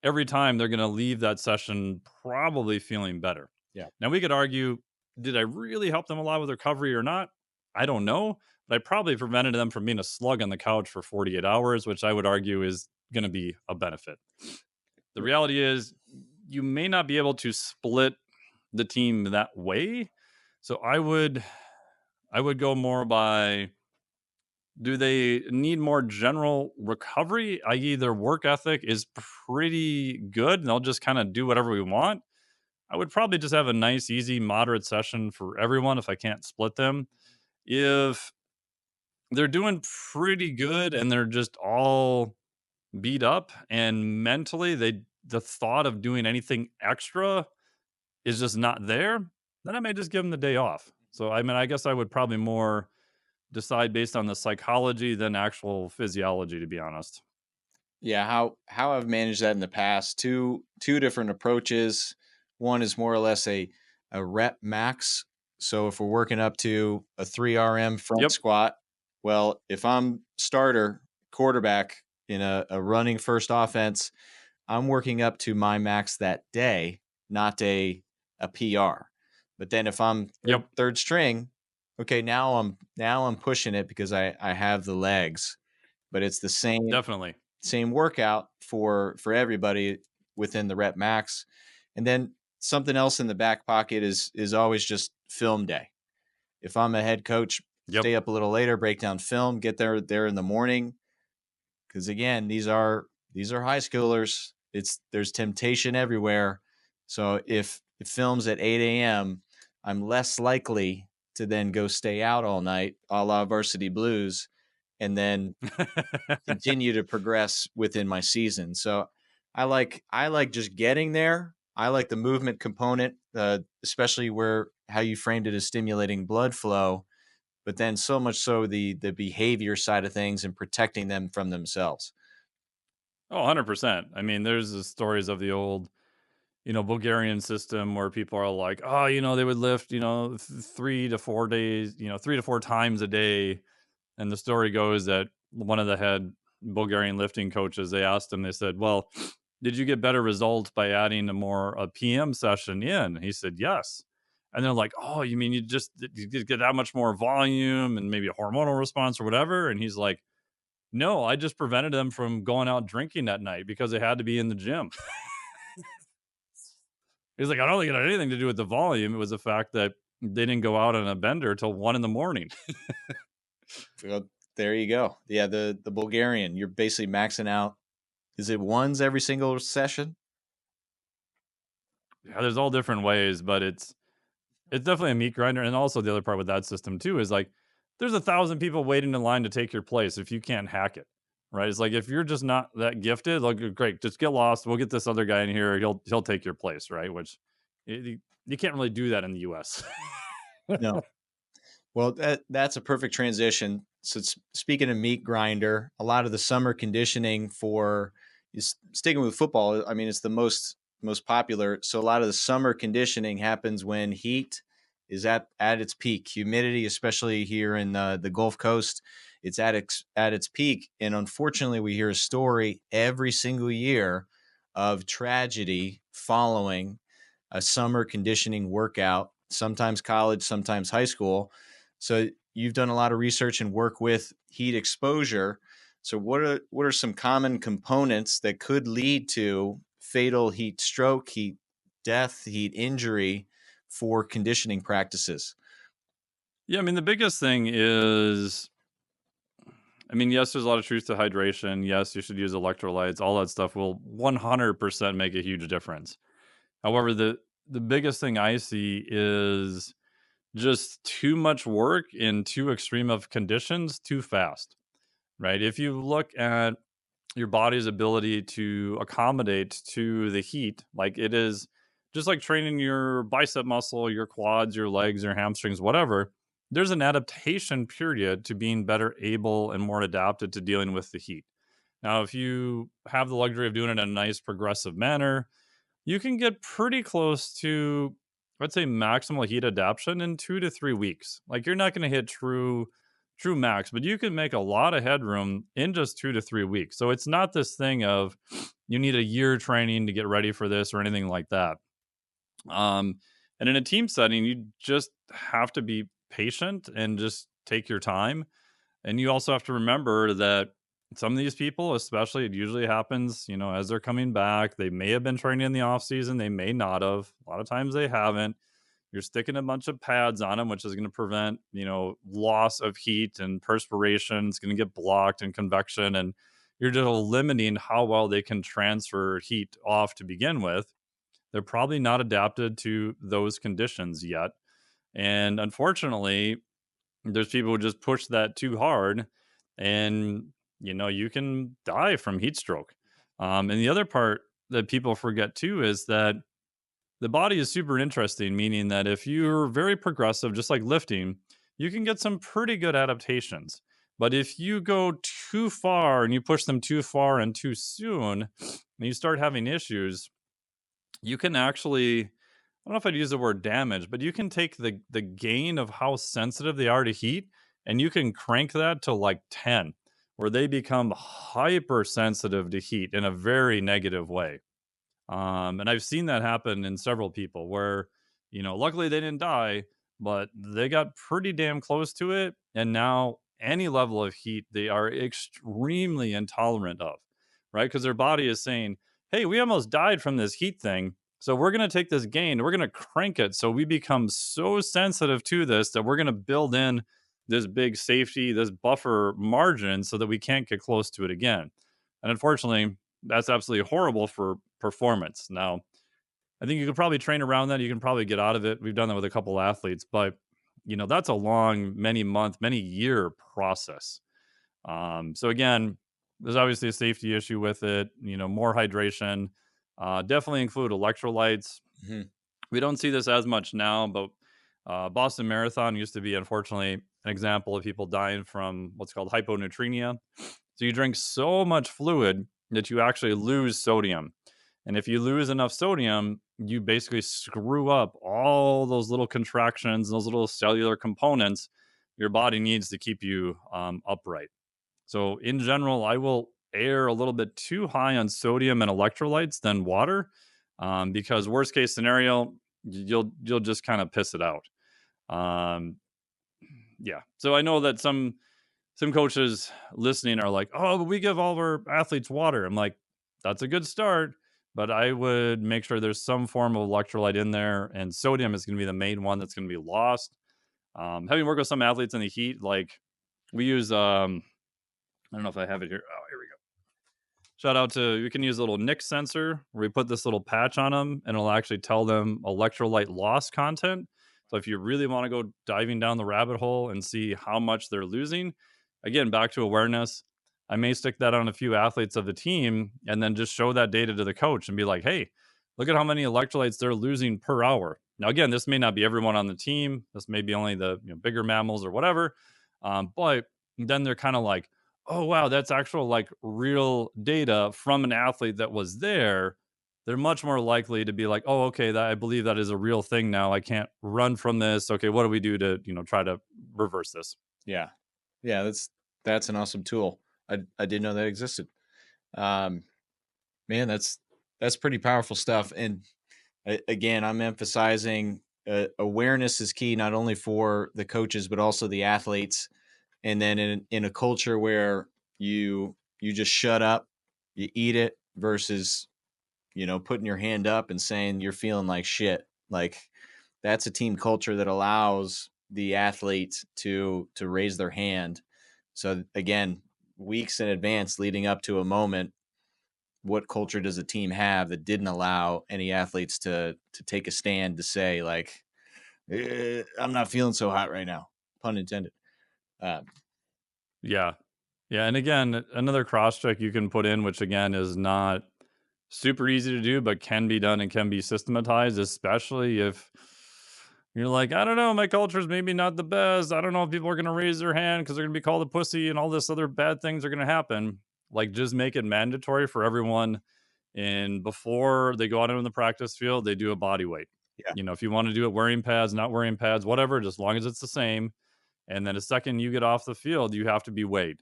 Speaker 2: every time they're going to leave that session probably feeling better.
Speaker 1: Yeah.
Speaker 2: Now we could argue, did I really help them a lot with recovery or not? I don't know, but I probably prevented them from being a slug on the couch for 48 hours, which I would argue is going to be a benefit. The reality is you may not be able to split the team that way. So I would go more by, do they need more general recovery, i.e. their work ethic is pretty good and they'll just kind of do whatever we want? I would probably just have a nice, easy, moderate session for everyone if I can't split them. If they're doing pretty good and they're just all beat up and mentally the thought of doing anything extra is just not there, then I may just give them the day off. So I mean, I guess I would probably more decide based on the psychology than actual physiology, to be honest.
Speaker 1: Yeah, how I've managed that in the past, two different approaches. One is more or less a rep max. So if we're working up to a 3 RM front
Speaker 2: Yep.
Speaker 1: squat, well, if I'm starter quarterback in a running first offense, I'm working up to my max that day, not a PR. But then if I'm
Speaker 2: Yep.
Speaker 1: third string, okay, now I'm pushing it because I have the legs. But it's the
Speaker 2: Definitely.
Speaker 1: same workout for everybody within the rep max. And then something else in the back pocket is always just film day. If I'm a head coach,
Speaker 2: Yep.
Speaker 1: stay up a little later, break down film, get there in the morning. Because again, these are high schoolers. There's temptation everywhere. So if it films at 8 a.m., I'm less likely to then go stay out all night, a la Varsity Blues, and then continue to progress within my season. So I like just getting there. I like the movement component, especially where how you framed it as stimulating blood flow, but then so much so the behavior side of things and protecting them from themselves.
Speaker 2: Oh, 100%. I mean, there's the stories of the old, Bulgarian system where people are like, oh, they would lift, 3 to 4 days, 3 to 4 times a day. And the story goes that one of the head Bulgarian lifting coaches, they asked him, they said, well, did you get better results by adding a PM session in? He said, yes. And they're like, oh, you mean you get that much more volume and maybe a hormonal response or whatever? And he's like, no, I just prevented them from going out drinking that night because they had to be in the gym. He's like, I don't think it had anything to do with the volume. It was the fact that they didn't go out on a bender till 1 a.m.
Speaker 1: Well, there you go. Yeah, the Bulgarian, you're basically maxing out. Is it ones every single session?
Speaker 2: Yeah, there's all different ways, but it's definitely a meat grinder. And also the other part with that system too is like there's 1,000 people waiting in line to take your place if you can't hack it. Right. It's like if you're just not that gifted, like great, just get lost. We'll get this other guy in here. He'll take your place, right? Which you can't really do that in the US.
Speaker 1: No. Well, that's a perfect transition. So speaking of meat grinder, a lot of the summer conditioning for is sticking with football. I mean, it's the most popular. So a lot of the summer conditioning happens when heat is at its peak. Humidity, especially here in the Gulf Coast, it's at its peak. And unfortunately, we hear a story every single year of tragedy following a summer conditioning workout. Sometimes college, sometimes high school. So you've done a lot of research and work with heat exposure. So what are some common components that could lead to fatal heat stroke, heat death, heat injury for conditioning practices?
Speaker 2: Yeah, I mean the biggest thing is, I mean, yes, there's a lot of truth to hydration. Yes, you should use electrolytes. All that stuff will 100% make a huge difference. However, the biggest thing I see is just too much work in too extreme of conditions too fast, right? If you look at your body's ability to accommodate to the heat. Like it is just like training your bicep muscle, your quads, your legs, your hamstrings, whatever. There's an adaptation period to being better able and more adapted to dealing with the heat. Now, if you have the luxury of doing it in a nice progressive manner, you can get pretty close to, I'd say, maximal heat adaptation in 2 to 3 weeks. Like you're not going to hit true max, but you can make a lot of headroom in just 2 to 3 weeks. So it's not this thing of you need a year training to get ready for this or anything like that. And in a team setting, you just have to be patient and just take your time. And you also have to remember that some of these people, especially, it usually happens, as they're coming back. They may have been training in the off season, they may not have. A lot of times they haven't. You're sticking a bunch of pads on them, which is going to prevent, loss of heat and perspiration. It's going to get blocked and convection, and you're just limiting how well they can transfer heat off to begin with. They're probably not adapted to those conditions yet. And unfortunately, there's people who just push that too hard, and you can die from heat stroke. And the other part that people forget too is that the body is super interesting, meaning that if you're very progressive, just like lifting, you can get some pretty good adaptations. But if you go too far and you push them too far and too soon, and you start having issues, you can actually, I don't know if I'd use the word damage, but you can take the gain of how sensitive they are to heat and you can crank that to like 10, where they become hypersensitive to heat in a very negative way. And I've seen that happen in several people where, luckily they didn't die, but they got pretty damn close to it. And now any level of heat, they are extremely intolerant of, right? Because their body is saying, hey, we almost died from this heat thing. So we're going to take this gain, we're going to crank it. So we become so sensitive to this that we're going to build in this big safety, this buffer margin so that we can't get close to it again. And unfortunately, that's absolutely horrible for performance. Now, I think you could probably train around that. You can probably get out of it. We've done that with a couple athletes, but that's a long, many month, many year process. So again, there's obviously a safety issue with it. More hydration. Definitely include electrolytes.
Speaker 1: Mhm.
Speaker 2: We don't see this as much now, but Boston Marathon used to be, unfortunately, an example of people dying from what's called hyponatremia. So you drink so much fluid that you actually lose sodium. And if you lose enough sodium, you basically screw up all those little contractions, those little cellular components your body needs to keep you upright. So, in general, I will err a little bit too high on sodium and electrolytes than water, because worst case scenario, you'll just kind of piss it out. Um, yeah. So I know that some coaches listening are like, "Oh, but we give all of our athletes water." I'm like, "That's a good start, but I would make sure there's some form of electrolyte in there, and sodium is going to be the main one that's going to be lost." Having worked with some athletes in the heat, like we use, I don't know if I have it here. Oh, here we go. Shout out to, you can use a little Nick sensor where we put this little patch on them and it'll actually tell them electrolyte loss content. So if you really want to go diving down the rabbit hole and see how much they're losing, again, back to awareness, I may stick that on a few athletes of the team and then just show that data to the coach and be like, hey, look at how many electrolytes they're losing per hour. Now, again, this may not be everyone on the team. This may be only the bigger mammals or whatever. But then they're kind of like, oh wow, that's actual like real data from an athlete that was there. They're much more likely to be like, oh, okay, that, I believe that is a real thing now. I can't run from this. Okay, what do we do to try to reverse this?
Speaker 1: Yeah. Yeah, that's an awesome tool. I didn't know that existed. Um, Man, that's pretty powerful stuff. And again, I'm emphasizing awareness is key, not only for the coaches but also the athletes. And then in a culture where you just shut up, you eat it versus putting your hand up and saying you're feeling like shit. Like that's a team culture that allows the athletes to raise their hand. So again, weeks in advance leading up to a moment, what culture does a team have that didn't allow any athletes to take a stand to say like, I'm not feeling so hot right now, pun intended. uh,
Speaker 2: Yeah, Yeah, and again, another cross check you can put in, which again is not super easy to do, but can be done and can be systematized, especially if you're like, I don't know, my culture is maybe not the best. I don't know if people are going to raise their hand because they're going to be called a pussy and all this other bad things are going to happen. Like, just make it mandatory for everyone. And before they go out into the practice field, they do a body weight.
Speaker 1: Yeah.
Speaker 2: You know, if you want to do it wearing pads, not wearing pads, whatever, just as long as it's the same. And then the second you get off the field, you have to be weighed.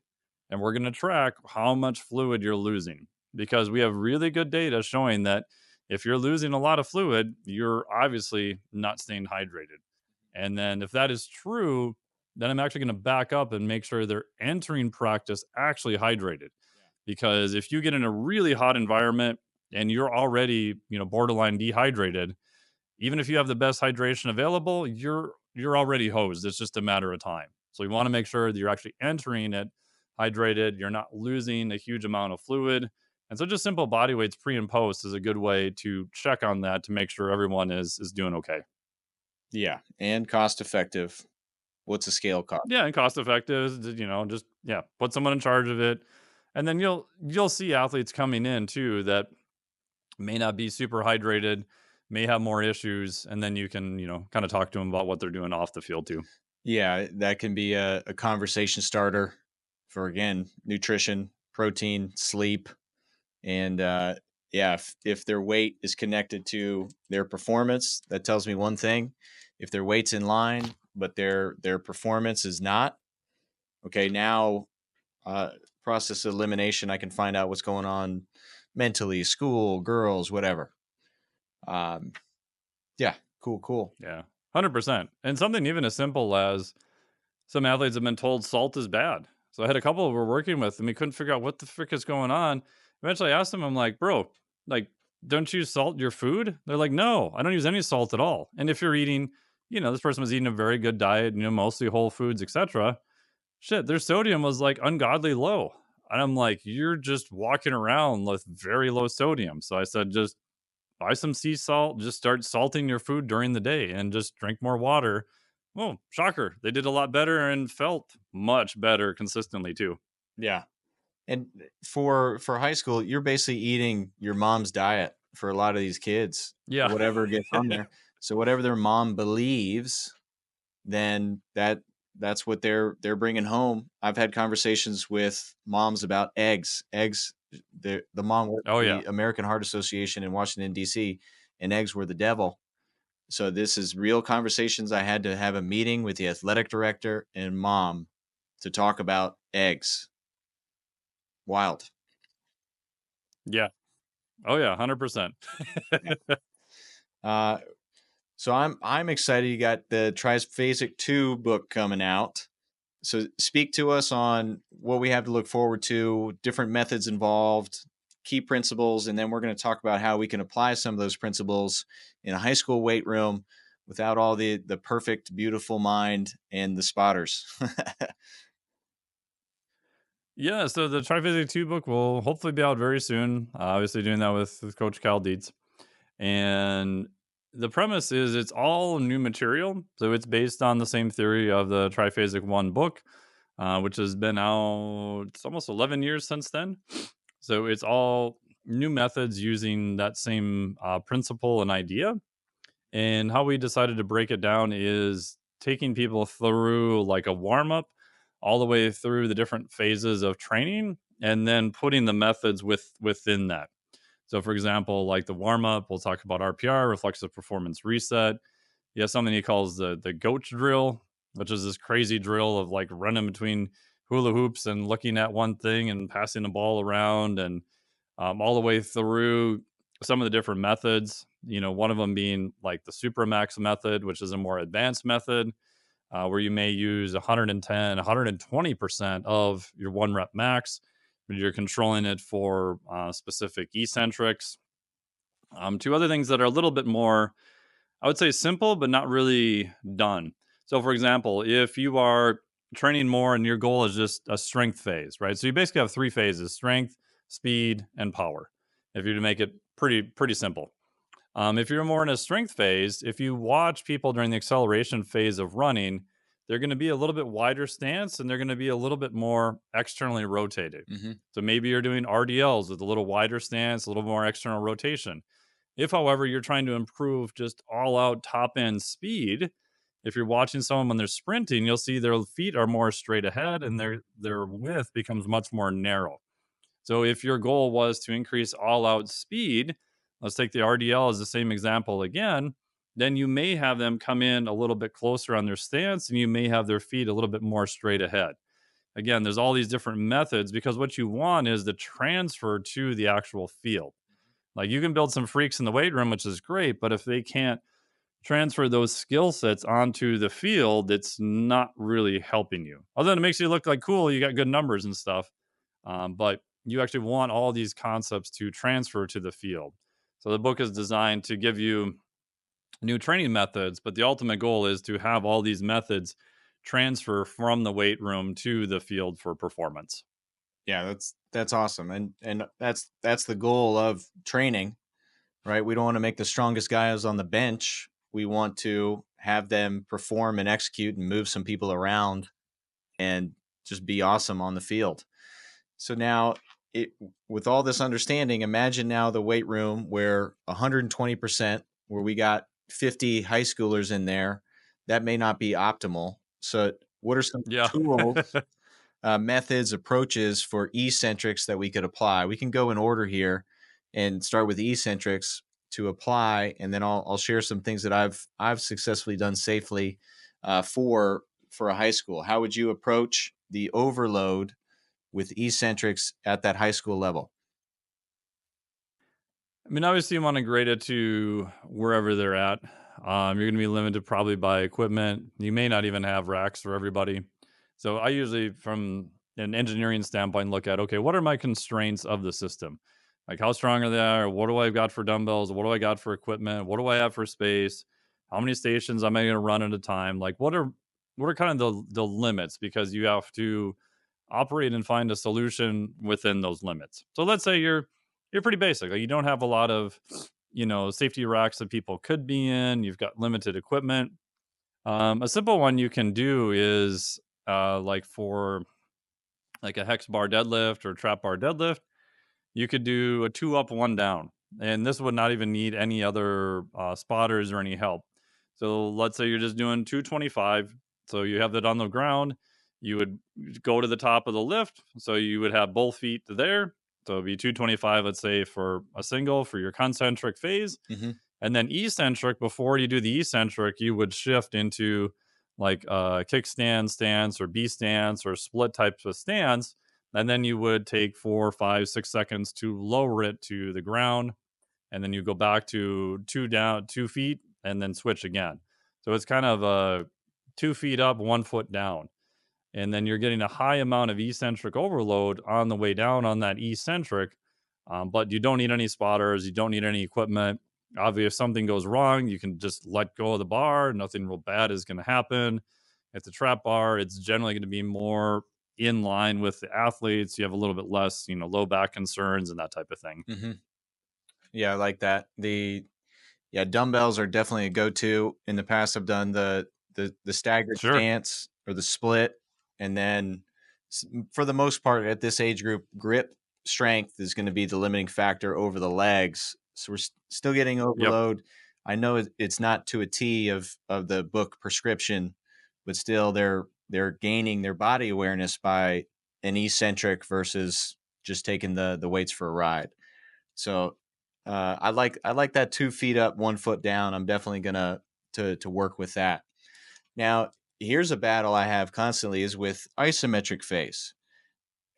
Speaker 2: And we're going to track how much fluid you're losing because we have really good data showing that if you're losing a lot of fluid, you're obviously not staying hydrated. And then if that is true, then I'm actually going to back up and make sure they're entering practice actually hydrated. Because if you get in a really hot environment and you're already, borderline dehydrated, even if you have the best hydration available, you're already hosed. It's just a matter of time. So you want to make sure that you're actually entering it hydrated. You're not losing a huge amount of fluid. And so just simple body weights pre and post is a good way to check on that to make sure everyone is doing okay.
Speaker 1: Yeah. And cost effective. What's a scale cost?
Speaker 2: Yeah, and cost effective, just put someone in charge of it. And then you'll see athletes coming in too that may not be super hydrated, may have more issues, and then you can, kind of talk to them about what they're doing off the field too.
Speaker 1: Yeah, that can be a conversation starter for, again, nutrition, protein, sleep. And yeah, if their weight is connected to their performance, that tells me one thing. If their weight's in line, but their performance is not, okay, now process of elimination, I can find out what's going on mentally, school, girls, whatever. Um, yeah, cool.
Speaker 2: Yeah, 100%. And something even as simple as some athletes have been told salt is bad. So I had a couple we're working with, and we couldn't figure out what the frick is going on. Eventually, I asked them, I'm like, bro, like, don't you salt your food? They're like, no, I don't use any salt at all. And if you're eating, this person was eating a very good diet, mostly whole foods, etc. Shit, their sodium was like ungodly low. And I'm like, you're just walking around with very low sodium. So I said, just buy some sea salt, just start salting your food during the day and just drink more water. Oh, shocker. They did a lot better and felt much better consistently too.
Speaker 1: Yeah. And for high school, you're basically eating your mom's diet for a lot of these kids,
Speaker 2: Yeah.
Speaker 1: whatever gets on there. So whatever their mom believes, then that's what they're bringing home. I've had conversations with moms about eggs. Eggs, the mom worked
Speaker 2: Oh,
Speaker 1: for
Speaker 2: yeah.
Speaker 1: the American Heart Association in Washington D.C., and eggs were the devil. So this is real conversations. I had to have a meeting with the athletic director and mom to talk about eggs. Wild.
Speaker 2: Yeah. Oh, yeah. 100%.
Speaker 1: Uh, so I'm excited. You got the Triphasic II book coming out. So speak to us on what we have to look forward to, different methods involved, key principles, and then we're going to talk about how we can apply some of those principles in a high school weight room without all the perfect, beautiful mind and the spotters.
Speaker 2: Yeah. So the Triphasic 2 book will hopefully be out very soon. Obviously, doing that with Coach Cal Dietz. And the premise is it's all new material. So it's based on the same theory of the Triphasic 1 book, which has been out, it's almost 11 years since then. So it's all new methods using that same principle and idea. And how we decided to break it down is taking people through like a warm up all the way through the different phases of training and then putting the methods within that. So, for example, like the warm up, we'll talk about RPR, reflexive performance reset. You have something he calls the goat drill, which is this crazy drill of like running between hula hoops and looking at one thing and passing the ball around and all the way through some of the different methods. One of them being like the Supramax method, which is a more advanced method where you may use 110, 120% of your one rep max, but you're controlling it for specific eccentrics. Two other things that are a little bit more, I would say, simple, but not really done. So, for example, if you are training more and your goal is just a strength phase, right? So you basically have three phases: strength, speed, and power. If you to make it pretty simple. If you're more in a strength phase, if you watch people during the acceleration phase of running, they're going to be a little bit wider stance and they're going to be a little bit more externally rotated.
Speaker 1: Hmm.
Speaker 2: So maybe you're doing RDLs with a little wider stance, a little more external rotation. If, however, you're trying to improve just all out top end speed, if you're watching someone when they're sprinting, you'll see their feet are more straight ahead and their width becomes much more narrow. So if your goal was to increase all out speed, let's take the RDL as the same example again, then you may have them come in a little bit closer on their stance and you may have their feet a little bit more straight ahead. Again, there's all these different methods because what you want is the transfer to the actual field. Like you can build some freaks in the weight room, which is great, but if they can't transfer those skill sets onto the field, it's not really helping you. Other than it makes you look like cool, you got good numbers and stuff. But you actually want all these concepts to transfer to the field. So the book is designed to give you new training methods, but the ultimate goal is to have all these methods transfer from the weight room to the field for performance.
Speaker 1: Yeah, that's awesome, and that's the goal of training, right? We don't want to make the strongest guys on the bench. We want to have them perform and execute and move some people around and just be awesome on the field. So now, it, with all this understanding, imagine now the weight room where 120%, where we got 50 high schoolers in there. That may not be optimal. So, what are some
Speaker 2: Yeah.
Speaker 1: tools, methods, approaches for eccentrics that we could apply? We can go in order here and start with eccentrics to apply, and then I'll share some things that I've successfully done safely for a high school. How would you approach the overload with eccentrics at that high school level?
Speaker 2: I mean, obviously, you want to grade it to wherever they're at. You're going to be limited probably by equipment. You may not even have racks for everybody. So I usually, from an engineering standpoint, look at, okay, what are my constraints of the system? Like how strong are they? What do I got for dumbbells? What do I got for equipment? What do I have for space? How many stations am I going to run at a time? Like what are kind of the limits? Because you have to operate and find a solution within those limits. So let's say you're pretty basic. Like you don't have a lot of, safety racks that people could be in. You've got limited equipment. A simple one you can do is like for like a hex bar deadlift or trap bar deadlift, you could do a 2 up, 1 down. And this would not even need any other spotters or any help. So let's say you're just doing 225. So you have that on the ground. You would go to the top of the lift. So you would have both feet there. So it'd be 225, let's say, for a single for your concentric phase.
Speaker 1: Mm-hmm.
Speaker 2: And then eccentric, before you do the eccentric, you would shift into like kickstand stance or B stance or split types of stance. And then you would take 4, 5, 6 seconds to lower it to the ground. And then you go back to 2 feet and then switch again. So it's kind of a 2 feet up, 1 foot down. And then you're getting a high amount of eccentric overload on the way down on that eccentric. But you don't need any spotters. You don't need any equipment. Obviously, if something goes wrong, you can just let go of the bar. Nothing real bad is going to happen. At the trap bar, it's generally going to be more in line with the athletes. You have a little bit less, low back concerns and that type of thing.
Speaker 1: Mm-hmm. Yeah, I like that. Dumbbells are definitely a go-to. In the past, I've done the staggered
Speaker 2: Sure.
Speaker 1: stance or the split, and then for the most part at this age group, grip strength is going to be the limiting factor over the legs. So we're still getting
Speaker 2: Yep.
Speaker 1: overload. I know it's not to a T of the book prescription, but still they're gaining their body awareness by an eccentric versus just taking the weights for a ride. So I like that 2 feet up, 1 foot down. I'm definitely gonna to work with that. Now, here's a battle I have constantly is with isometric phase.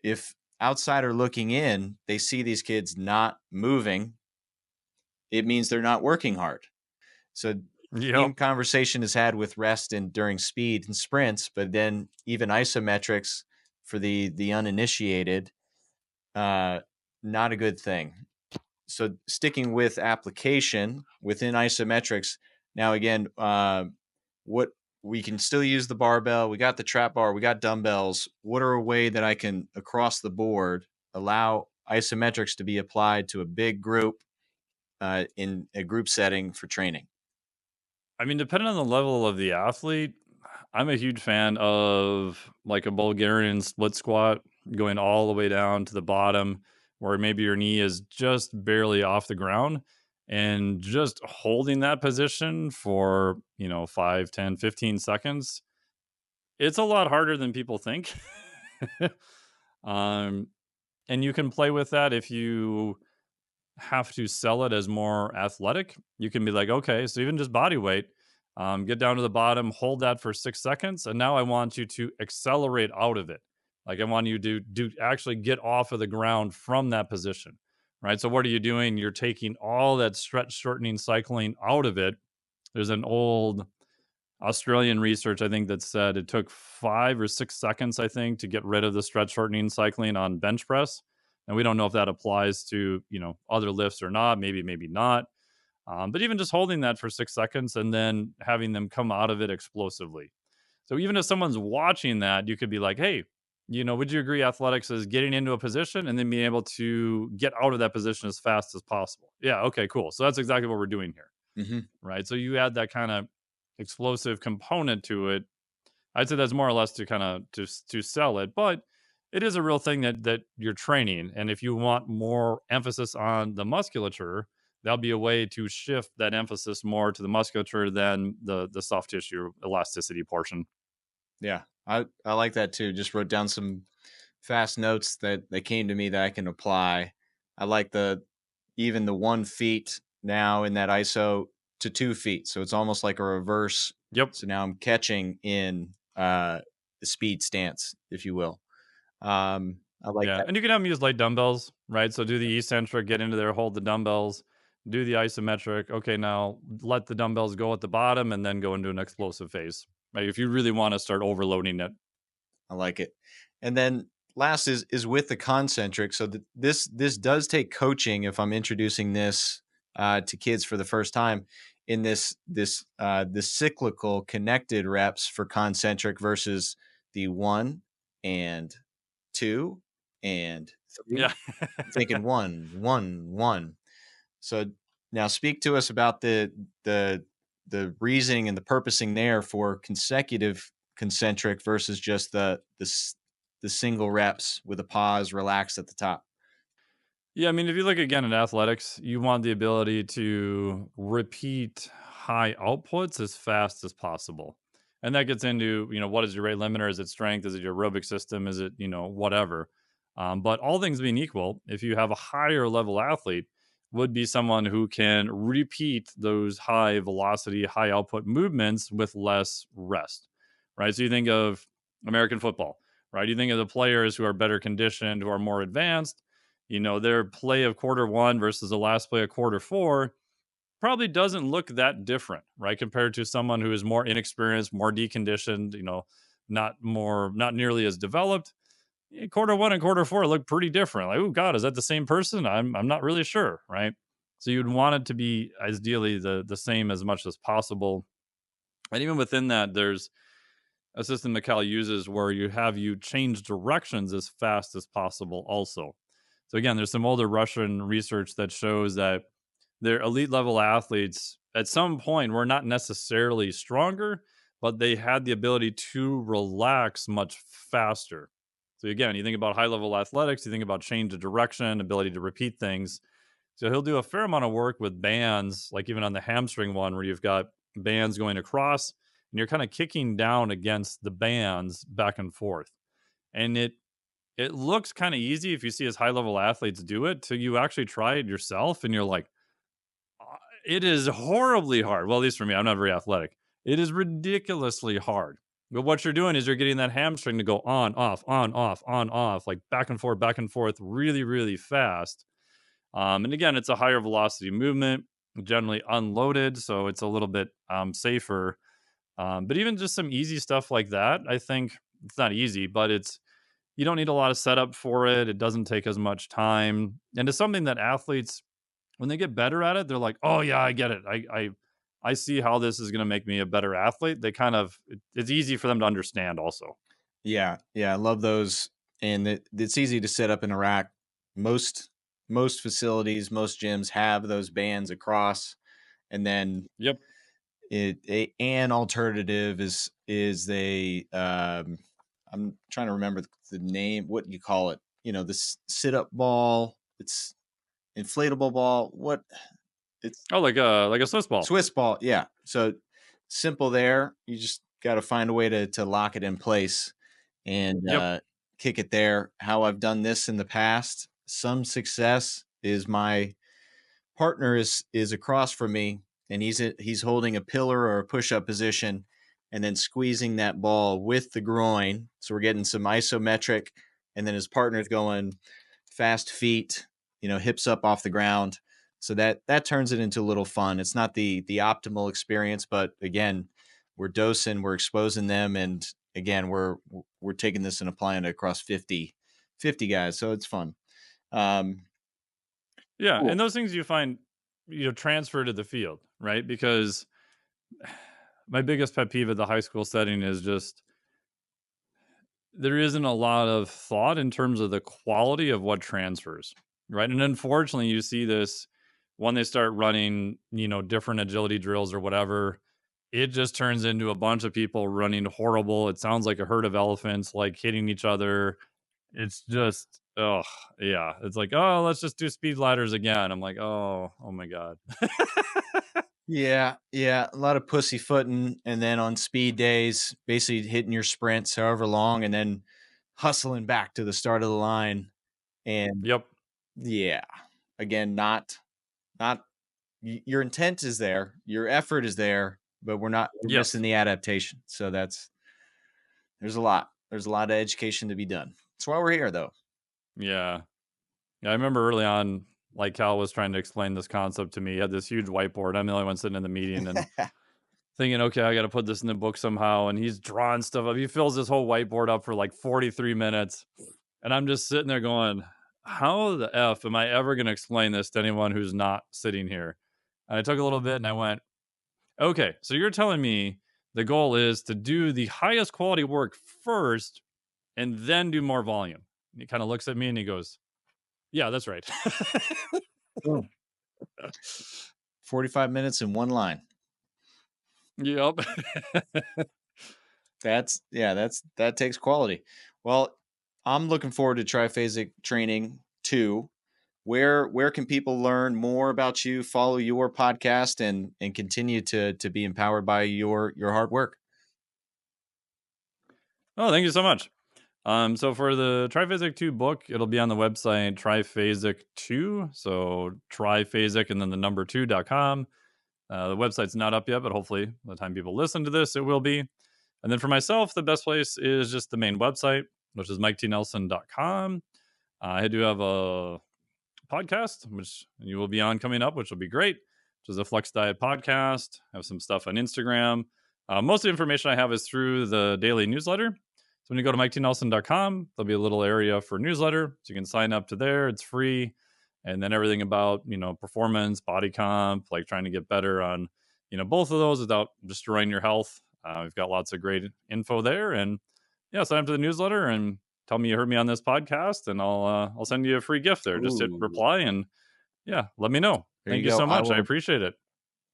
Speaker 1: If outsider looking in, they see these kids not moving, it means they're not working hard. So
Speaker 2: Yep.
Speaker 1: same conversation is had with rest and during speed and sprints, but then even isometrics for the uninitiated, uh, not a good thing. So sticking with application within isometrics. Now again, what we can still use the barbell. We got the trap bar. We got dumbbells. What are a way that I can across the board allow isometrics to be applied to a big group in a group setting for training?
Speaker 2: I mean, depending on the level of the athlete, I'm a huge fan of like a Bulgarian split squat, going all the way down to the bottom where maybe your knee is just barely off the ground and just holding that position for, 5, 10, 15 seconds. It's a lot harder than people think. um, and you can play with that if you have to sell it as more athletic. You can be like, okay, so even just body weight, get down to the bottom, hold that for 6 seconds, and now I want you to accelerate out of it. Like I want you to do actually get off of the ground from that position, right? So what are you doing? You're taking all that stretch shortening cycling out of it. There's an old Australian research, I think, that said it took 5 or 6 seconds, I think, to get rid of the stretch shortening cycling on bench press. And we don't know if that applies to, other lifts or not. Maybe not. But even just holding that for 6 seconds and then having them come out of it explosively. So even if someone's watching that, you could be like, hey, would you agree athletics is getting into a position and then being able to get out of that position as fast as possible? Yeah. Okay, cool. So that's exactly what we're doing here.
Speaker 1: Hmm.
Speaker 2: Right. So you add that kind of explosive component to it. I'd say that's more or less to kind of to sell it, but it is a real thing that you're training. And if you want more emphasis on the musculature, that'll be a way to shift that emphasis more to the musculature than the soft tissue elasticity portion.
Speaker 1: Yeah, I like that too. Just wrote down some fast notes that came to me that I can apply. I like the even the 1 feet now in that ISO to 2 feet, so it's almost like a reverse.
Speaker 2: Yep.
Speaker 1: So now I'm catching in the speed stance, if you will. I like
Speaker 2: Yeah,
Speaker 1: that.
Speaker 2: and you can have them use light dumbbells, right? So do the eccentric, get into there, hold the dumbbells, do the isometric. Okay, now let the dumbbells go at the bottom and then go into an explosive phase. Right? If you really want to start overloading it.
Speaker 1: I like it. And then last is with the concentric. So this does take coaching if I'm introducing this to kids for the first time in the cyclical connected reps for concentric versus the 1 and 2 and 3.
Speaker 2: Yeah.
Speaker 1: I'm thinking 1 1 1. So now speak to us about the the reasoning and the purposing there for consecutive concentric versus just the single reps with a pause relaxed at the top.
Speaker 2: Yeah, I mean, if you look again at athletics, you want the ability to repeat high outputs as fast as possible. And that gets into, what is your rate limiter? Is it strength? Is it your aerobic system? Is it, whatever? But all things being equal, if you have a higher level athlete, would be someone who can repeat those high velocity, high output movements with less rest, right? So you think of American football, right? You think of the players who are better conditioned, who are more advanced, their play of quarter one versus the last play of quarter four probably doesn't look that different, right? Compared to someone who is more inexperienced, more deconditioned, not nearly as developed. Quarter one and quarter four look pretty different. Like, oh God, is that the same person? I'm not really sure, right? So you'd want it to be ideally the same as much as possible. And even within that, there's a system that Cal uses where you change directions as fast as possible also. So again, there's some older Russian research that shows that their elite level athletes at some point were not necessarily stronger, but they had the ability to relax much faster. So again, you think about high level athletics, you think about change of direction, ability to repeat things. So he'll do a fair amount of work with bands, like even on the hamstring one, where you've got bands going across and you're kind of kicking down against the bands back and forth. And it looks kind of easy if you see as high level athletes do it till you actually try it yourself and you're like, it is horribly hard. Well, at least for me, I'm not very athletic. It is ridiculously hard. But what you're doing is you're getting that hamstring to go on, off, on, off, like back and forth, really, really fast. And again, it's a higher velocity movement, generally unloaded, so it's a little bit safer. But even just some easy stuff like that, I think it's not easy, but you don't need a lot of setup for it. It doesn't take as much time, and it's something that athletes, when they get better at it, they're like, "Oh yeah, I get it. I see how this is going to make me a better athlete." They kind of it's easy for them to understand also.
Speaker 1: Yeah, yeah, I love those, and it's easy to set up in a rack. Most facilities, most gyms have those bands across, and then
Speaker 2: Yep.
Speaker 1: an alternative is I'm trying to remember the name. What you call it? This sit up ball. It's inflatable ball. What it's
Speaker 2: Oh, like a Swiss ball.
Speaker 1: Swiss ball. Yeah. So simple there. You just got to find a way to lock it in place and kick it there. How I've done this in the past, some success, is my partner is across from me, and he's holding a pillar or a push-up position and then squeezing that ball with the groin. So we're getting some isometric, and then his partner's going fast feet, hips up off the ground. So that turns it into a little fun. It's not the optimal experience, but again, we're dosing, we're exposing them, and again, we're taking this and applying it across 50 guys. So it's fun.
Speaker 2: Yeah,
Speaker 1: Cool.
Speaker 2: and those things you find, transfer to the field, right? Because my biggest pet peeve at the high school setting is just there isn't a lot of thought in terms of the quality of what transfers, right? And unfortunately, you see this when they start running, different agility drills or whatever. It just turns into a bunch of people running horrible. It sounds like a herd of elephants, like hitting each other. It's just, oh yeah. It's like, oh, let's just do speed ladders again. I'm like, oh my god.
Speaker 1: Yeah, a lot of pussyfooting, and then on speed days, basically hitting your sprints however long, and then hustling back to the start of the line. And
Speaker 2: Yep.
Speaker 1: yeah, again, not your intent is there, your effort is there, but we're
Speaker 2: Yes.
Speaker 1: missing the adaptation. So there's a lot of education to be done. That's why we're here, though.
Speaker 2: Yeah. Yeah. I remember early on, like Cal was trying to explain this concept to me. He had this huge whiteboard. I'm the only one sitting in the meeting and thinking, okay, I got to put this in the book somehow. And he's drawing stuff up. He fills this whole whiteboard up for like 43 minutes. And I'm just sitting there going, how the F am I ever going to explain this to anyone who's not sitting here? And I took a little bit and I went, okay, so you're telling me the goal is to do the highest quality work first and then do more volume. And he kind of looks at me and he goes, yeah, that's right.
Speaker 1: 45 minutes in one line.
Speaker 2: Yep.
Speaker 1: That takes quality. Well, I'm looking forward to Triphasic Training II. Where can people learn more about you, follow your podcast, and continue to be empowered by your hard work?
Speaker 2: Oh, thank you so much. So for the Triphasic 2 book, it'll be on the website Triphasic 2. So triphasic and then the number 2.com. The website's not up yet, but hopefully by the time people listen to this, it will be. And then for myself, the best place is just the main website, which is miketnelson.com. I do have a podcast, which you will be on coming up, which will be great, which is a Flex Diet podcast. I have some stuff on Instagram. Most of the information I have is through the daily newsletter. So when you go to miketnelson.com, there'll be a little area for newsletter. So you can sign up to there. It's free. And then everything about, performance, body comp, like trying to get better on, both of those without destroying your health. We've got lots of great info there. And yeah, sign up to the newsletter and tell me you heard me on this podcast, and I'll send you a free gift there. Just hit reply and yeah, let me know. Thank you so much. I appreciate it.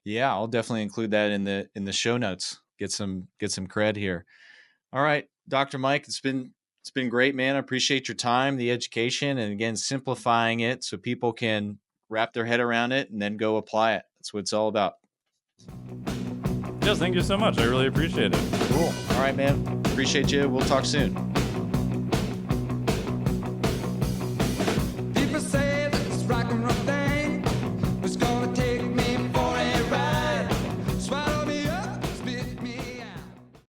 Speaker 1: Yeah, I'll definitely include that in the show notes. Get some cred here. All right, Dr. Mike, it's been great, man. I appreciate your time, the education, and again, simplifying it so people can wrap their head around it and then go apply it. That's what it's all about.
Speaker 2: Yes, thank you so much. I really appreciate it.
Speaker 1: Cool. All right, man. Appreciate you. We'll talk soon.